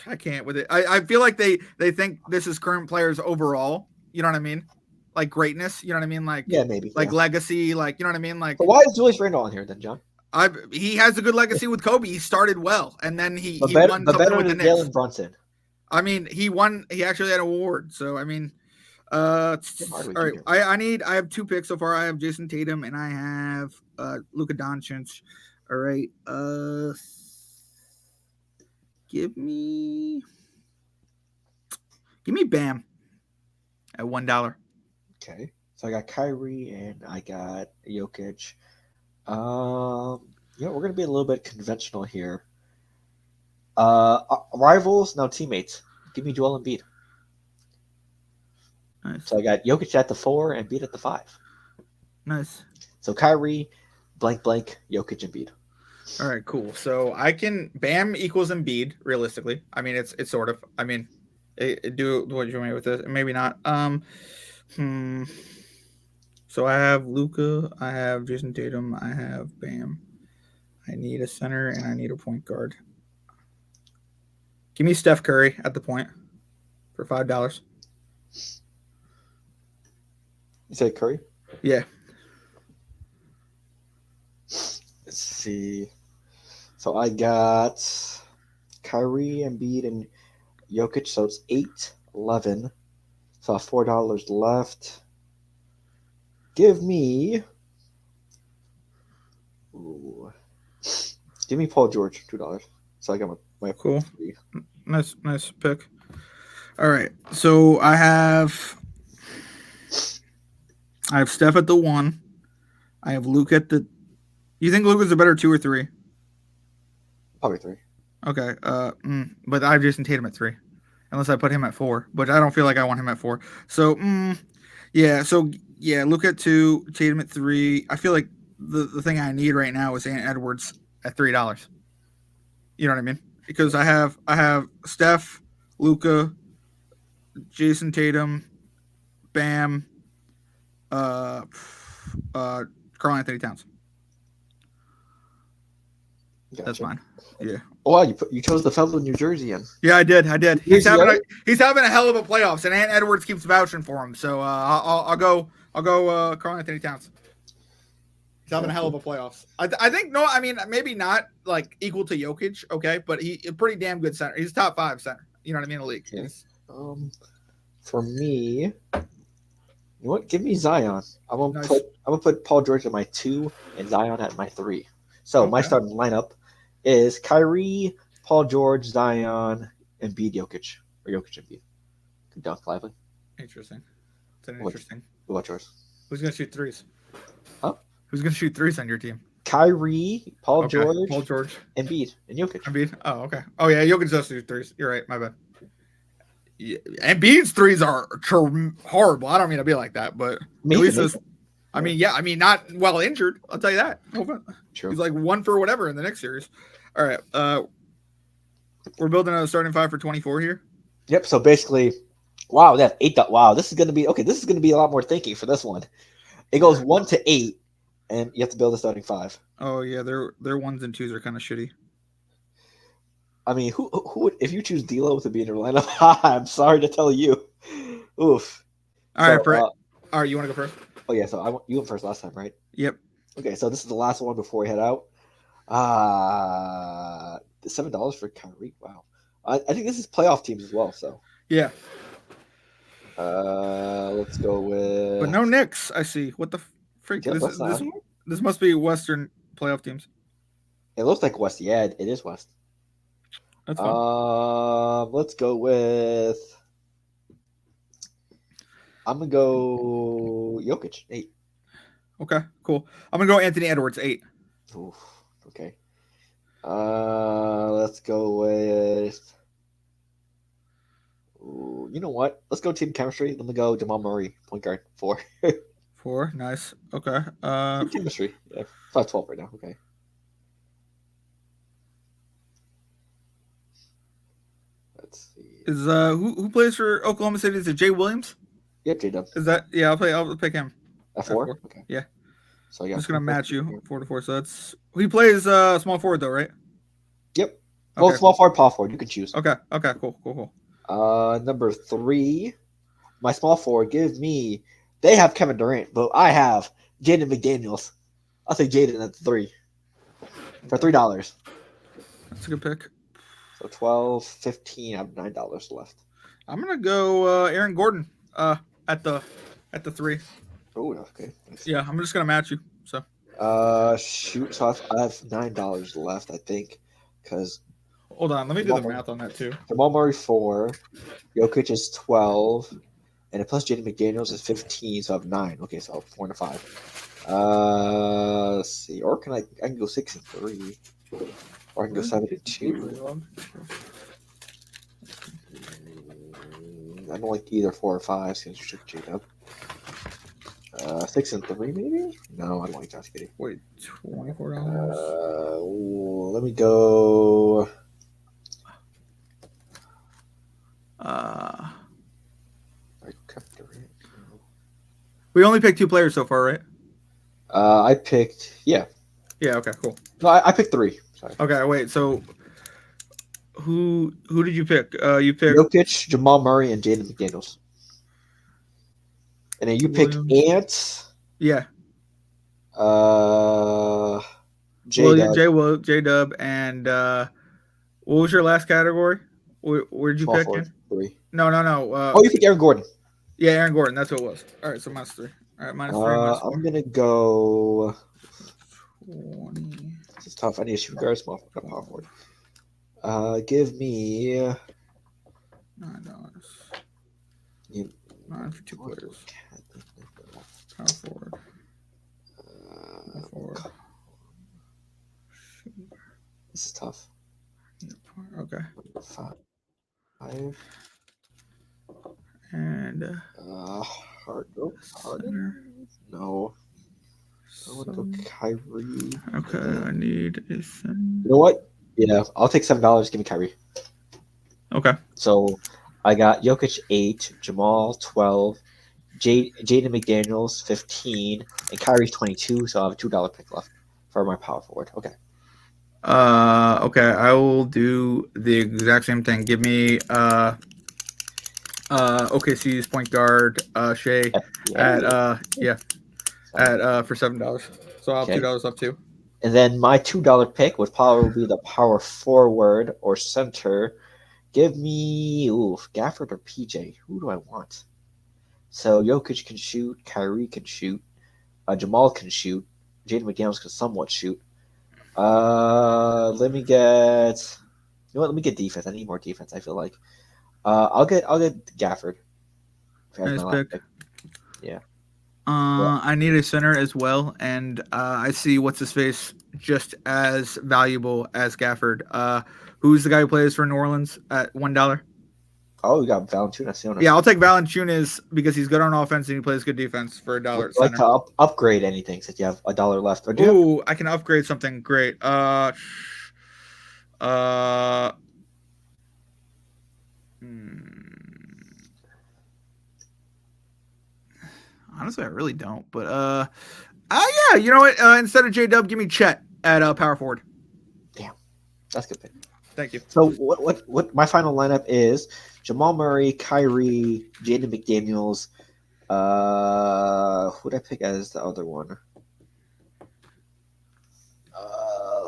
I can't with it. I feel like they think this is current players overall. You know what I mean? Like greatness. You know what I mean? Like maybe legacy. Like you know what I mean? Like but why is Julius Randle on here then, John? He has a good legacy with Kobe. He started well, and then he won something with the Knicks. Jalen Brunson. I mean, he won. He actually had an award. So I mean, all right. I have 2 picks so far. I have Jason Tatum and I have Luka Doncic. All right. Give me Bam at $1. Okay. So I got Kyrie and I got Jokic. We're gonna be a little bit conventional here. Rivals, now teammates. Give me Joel Embiid. Nice. So I got Jokic at the 4 and Embiid at the 5. Nice. So Kyrie, blank, Jokic, Embiid. All right, cool. So I can Bam equals Embiid realistically. I mean, it's sort of. I mean, do what you want with this. Maybe not. So I have Luka, I have Jason Tatum, I have Bam. I need a center and I need a point guard. Give me Steph Curry at the point for $5. You said Curry? Yeah. Let's see. So I got Kyrie, Embiid, and Jokic. So it's 8, 11. So I have $4 left. Give me Paul George, $2. So I got my cool. 3. Nice pick. All right. So I have Steph at the 1. I have Luke at the. You think Luke is a better 2 or 3? Probably 3. Okay. But I have Jason Tatum at 3, unless I put him at 4. But I don't feel like I want him at 4. So yeah. So yeah, Luke at 2, Tatum at 3. I feel like the thing I need right now is Ant Edwards at $3. You know what I mean? Because I have Steph, Luka, Jason Tatum, Bam, Carl Anthony Towns. Gotcha. That's mine. Yeah. Oh, wow, you chose the fellow New Jersey in. Yeah, I did. He's Jersey having a hell of a playoffs, and Ant Edwards keeps vouching for him. So I'll go Carl Anthony Towns. He's having a hell of a playoffs. I think no, I mean maybe not like equal to Jokic, okay, but he a pretty damn good center. He's top 5 center. You know what I mean in the league. Yeah. For me, you know what? Give me Zion. I'm gonna put Paul George at my 2 and Zion at my 3. So my starting lineup is Kyrie, Paul George, Zion, Embiid, Jokic, or Jokic, Embiid. Good dunk, lively. Interesting. It's an interesting. What's yours? Who's gonna shoot threes? Huh? Who's gonna shoot threes on your team? Kyrie, Paul George, Embiid, and Jokic. Embiid. Oh, okay. Oh yeah, Jokic does shoot threes. You're right. My bad. Yeah, Embiid's threes are horrible. I don't mean to be like that, but at least I mean, not well injured. I'll tell you that. True. He's like 1 for whatever in the next series. All right. We're building a starting 5 for 24 here. Yep. So basically, wow, that's 8. Wow, this is gonna be okay. This is gonna be a lot more thinking for this one. It goes 1 to 8, and you have to build a starting 5. Oh yeah, their 1s and 2s are kind of shitty. I mean, who would, if you choose D'Lo to be in your lineup? I'm sorry to tell you. Oof. All right, Brett. All right, you want to go first? Oh yeah, so you went first last time, right? Yep. Okay, so this is the last one before we head out. $7 for Kyrie. Wow. I think this is playoff teams as well. So yeah. Let's go with. But no Knicks. I see. What the freak? Yeah, this must be Western playoff teams. It looks like West. Yeah, it is West. That's fine. Let's go with. I'm gonna go Jokic 8. Okay, cool. I'm gonna go Anthony Edwards 8. Oof, okay. Let's go with. Ooh, you know what? Let's go team chemistry. Let me go Jamal Murray, point guard 4. 4, nice. Okay. Team chemistry. Yeah, 5-12 right now. Okay. Let's see. Is who plays for Oklahoma City? Is it Jay Williams? Yep, J-Dub. Is that I'll pick him. At 4? Okay. Yeah. So I'm just gonna match you 4 to 4. So that's he plays small forward though, right? Yep. Well, Okay, small forward, power forward. You can choose. Okay. Cool. Number 3, my small forward. Give me. They have Kevin Durant, but I have Jaden McDaniels. I'll take Jaden at 3 for $3. That's a good pick. So 12, 15. I have $9 left. I'm gonna go Aaron Gordon at the 3. Oh, okay. Nice. Yeah, I'm just gonna match you. So shoot. So I have $9 left, I think, because hold on, let me do the math on that too. Jamal Murray 4, Jokic is 12, and plus Jaden McDaniels is 15, so I have 9. Okay, so 4 and 5. Let's see, or I can go 6 and 3, or I can go 7 and 2. I don't like either 4 or 5 since you took J-Dub. 6 and 3 maybe? No, I don't like Josh Giddey. Wait, $24. Let me go. We only picked 2 players so far, right? I picked. Yeah. Yeah. Okay. Cool. No, I picked 3. Sorry. Okay. Wait. So, who did you pick? You picked Jokic, Jamal Murray, and Jaden McDaniels. And then you picked Ant. Yeah. J-Dub, and what was your last category? Where'd you pick? 3. No. You picked Aaron Gordon. Yeah, Aaron Gordon. That's what it was. All right, so minus 3. All right, minus 3. Minus 4. I'm gonna go. 20. This is tough. I need a shooting guard, small power forward. Give me $9. 9 for 2 players. Power forward. This is tough. Okay. 5. And Harden. No. With the Kyrie. Okay, I need a You know what? Yeah, I'll take $7. Give me Kyrie. Okay. So I got Jokic 8, Jamal 12, Jaden McDaniels 15, and Kyrie's 22. So I have a $2 pick left for my power forward. Okay. Okay, I will do the exact same thing. Give me OKC's point guard Shea at for $7. So I'll have Okay. $2 up too. And then my $2 pick would probably be the power forward or center. Give me Gafford or PJ. Who do I want? So Jokic can shoot, Kyrie can shoot, Jamal can shoot, Jaden McDaniels can somewhat shoot. Let me get. You know what? Let me get defense. I need more defense. I feel like. I'll get Gafford. Nice pick. Yeah. I need a center as well, and I see what's his face just as valuable as Gafford. Who's the guy who plays for New Orleans at $1? Oh, you got Valanciunas. Yeah, I'll take Valanciunas because he's good on offense and he plays good defense for $1. Would you like to upgrade anything since you have $1 left? Or I can upgrade something great. Honestly, I really don't. But yeah, you know what? Instead of J-Dub, give me Chet at power forward. Damn, that's a good pick. Thank you. So what my final lineup is: Jamal Murray, Kyrie, Jaden McDaniels. Who did I pick as the other one?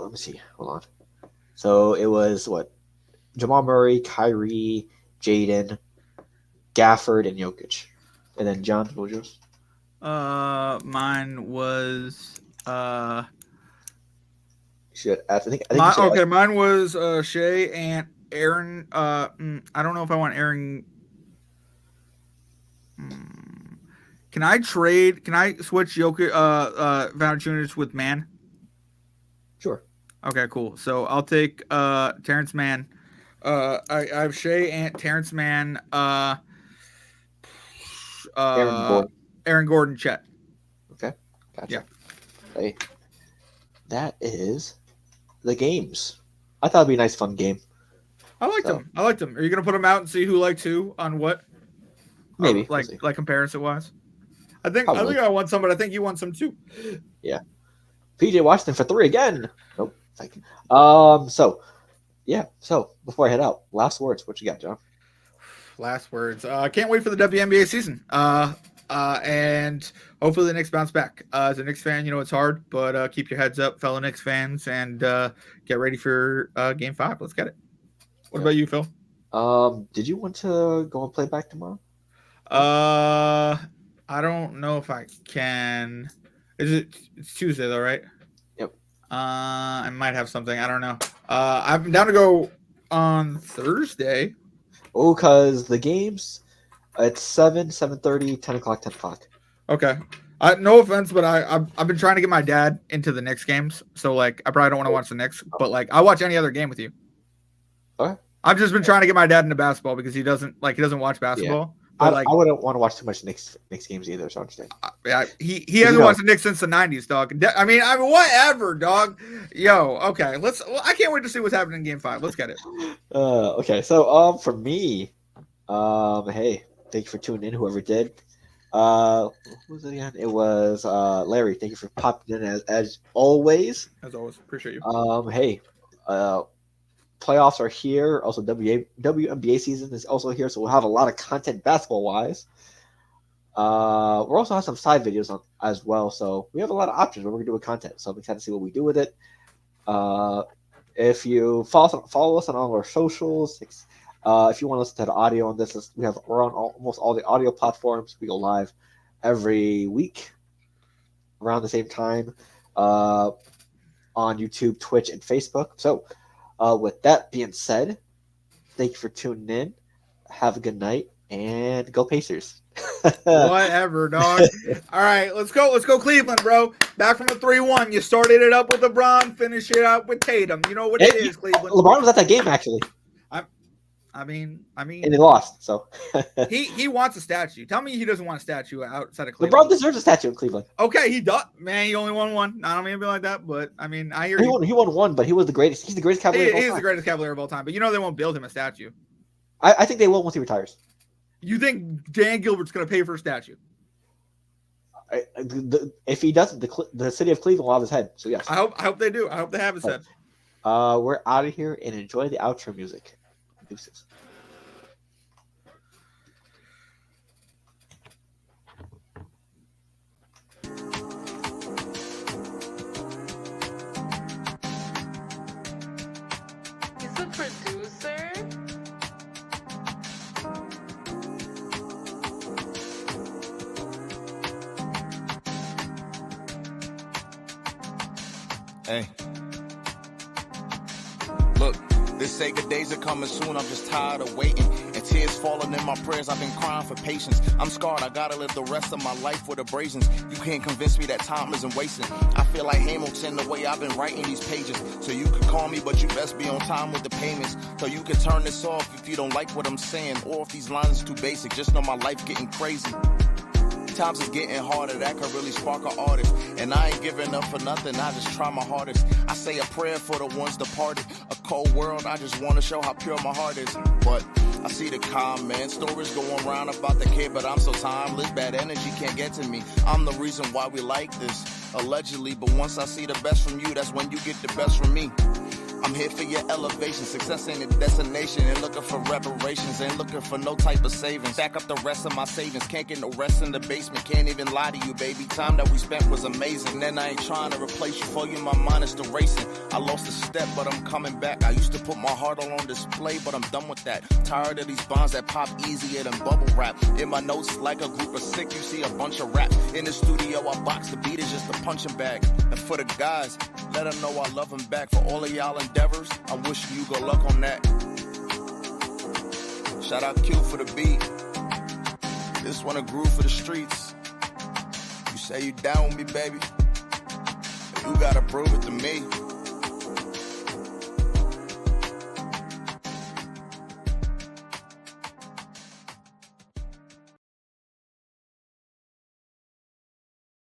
Let me see. Hold on. So it was what? Jamal Murray, Kyrie, Jaden, Gafford, and Jokic. And then John, what was yours? Mine was mine was Shea and Aaron. I don't know if I want Aaron. Can I trade? Can I switch Jokic Valanciunas with Mann? Sure. Okay, cool. So I'll take Terrence Mann. I have Shea and Terrence Mann. Aaron Gordon, Chet. Okay, gotcha. Yeah. Hey, that is the games. I thought it'd be a nice, fun game. I liked them. Are you gonna put them out and see who likes who on what? Maybe like comparison wise. I think I won some, but I think you won some too. Yeah. PJ Washington for 3 again. Nope. Thank you. So before I head out, last words. What you got, John? Last words. Can't wait for the WNBA season. And hopefully the Knicks bounce back. As a Knicks fan, you know it's hard, but keep your heads up, fellow Knicks fans, and get ready for Game 5. Let's get it. What about you, Phil? Did you want to go and play back tomorrow? I don't know if I can. It's Tuesday though, right? Yep. I might have something. I don't know. I'm down to go on Thursday. Oh, because the games, it's 7, 7:30, 10 o'clock, 10 o'clock. Okay. No offense, but I've been trying to get my dad into the Knicks games, so like I probably don't want to watch the Knicks, but like I watch any other game with you. Okay. I've just been trying to get my dad into basketball because he doesn't watch basketball. Yeah. I wouldn't want to watch too much Knicks games either, so I understand. Yeah, he hasn't watched the Knicks since the 90s, dog. I mean, whatever, dog. Yo, okay. I can't wait to see what's happening in Game 5. Let's get it. Okay. So for me, hey, thank you for tuning in, whoever did. Who was it again? It was Larry. Thank you for popping in as always. As always, appreciate you. Hey, playoffs are here. Also, WNBA season is also here, so we'll have a lot of content basketball-wise. We're also have some side videos on as well, so we have a lot of options what we're gonna do with content. So I'm excited to see what we do with it. If you follow us on all our socials, if you want to listen to the audio on this, we're on almost all the audio platforms. We go live every week around the same time on YouTube, Twitch, and Facebook. So with that being said, thank you for tuning in. Have a good night and go Pacers. Whatever, dog. All right, let's go Cleveland, bro. Back from a 3-1. You started it up with LeBron, finish it out with Tatum. You know what it is, Cleveland. LeBron was at that game, actually. I mean, and they lost. So he wants a statue. Tell me he doesn't want a statue outside of Cleveland. LeBron deserves a statue in Cleveland. Okay, he does. Man, he only won one. I don't mean to be like that, but I mean, I hear he won one, but he was the greatest. He's the greatest Cavalier. He is the greatest Cavalier of all time. But you know they won't build him a statue. I think they will once he retires. You think Dan Gilbert's going to pay for a statue? If he doesn't, the city of Cleveland will have his head. So yes, I hope they do. I hope they have his head. We're out of here and enjoy the outro music. Deuces. He's the producer. Hey. Look, they say good days are coming soon. I'm just tired of waiting. And tears falling in my prayers. I've been crying for patience. I'm scarred. I gotta live the rest of my life with abrasions. You can't convince me that time isn't wasting. I feel like Hamilton the way I've been writing these pages. So you can call me, but you best be on time with the payments. So you can turn this off if you don't like what I'm saying. Or if these lines are too basic. Just know my life getting crazy. Times is getting harder, that could really spark an artist. And I ain't giving up for nothing, I just try my hardest. I say a prayer for the ones departed. A cold world, I just want to show how pure my heart is. But I see the comments, stories going around about the kid, but I'm so timeless. Bad energy can't get to me. I'm the reason why we like this, allegedly. But once I see the best from you, that's when you get the best from me. I'm here for your elevation. Success ain't a destination. Ain't looking for reparations. Ain't looking for no type of savings. Stack up the rest of my savings. Can't get no rest in the basement. Can't even lie to you, baby. Time that we spent was amazing. And I ain't trying to replace you. For you, my mind is still racing. I lost a step, but I'm coming back. I used to put my heart all on display, but I'm done with that. Tired of these bonds that pop easier than bubble wrap. In my notes, like a group of sick, you see a bunch of rap. In the studio, I box the beat is just a punching bag. And for the guys, let them know I love them back. For all of y'all endeavors, I'm wishing you good luck on that. Shout out Q for the beat. This one a groove for the streets. You say you down with me, baby. You gotta prove it to me.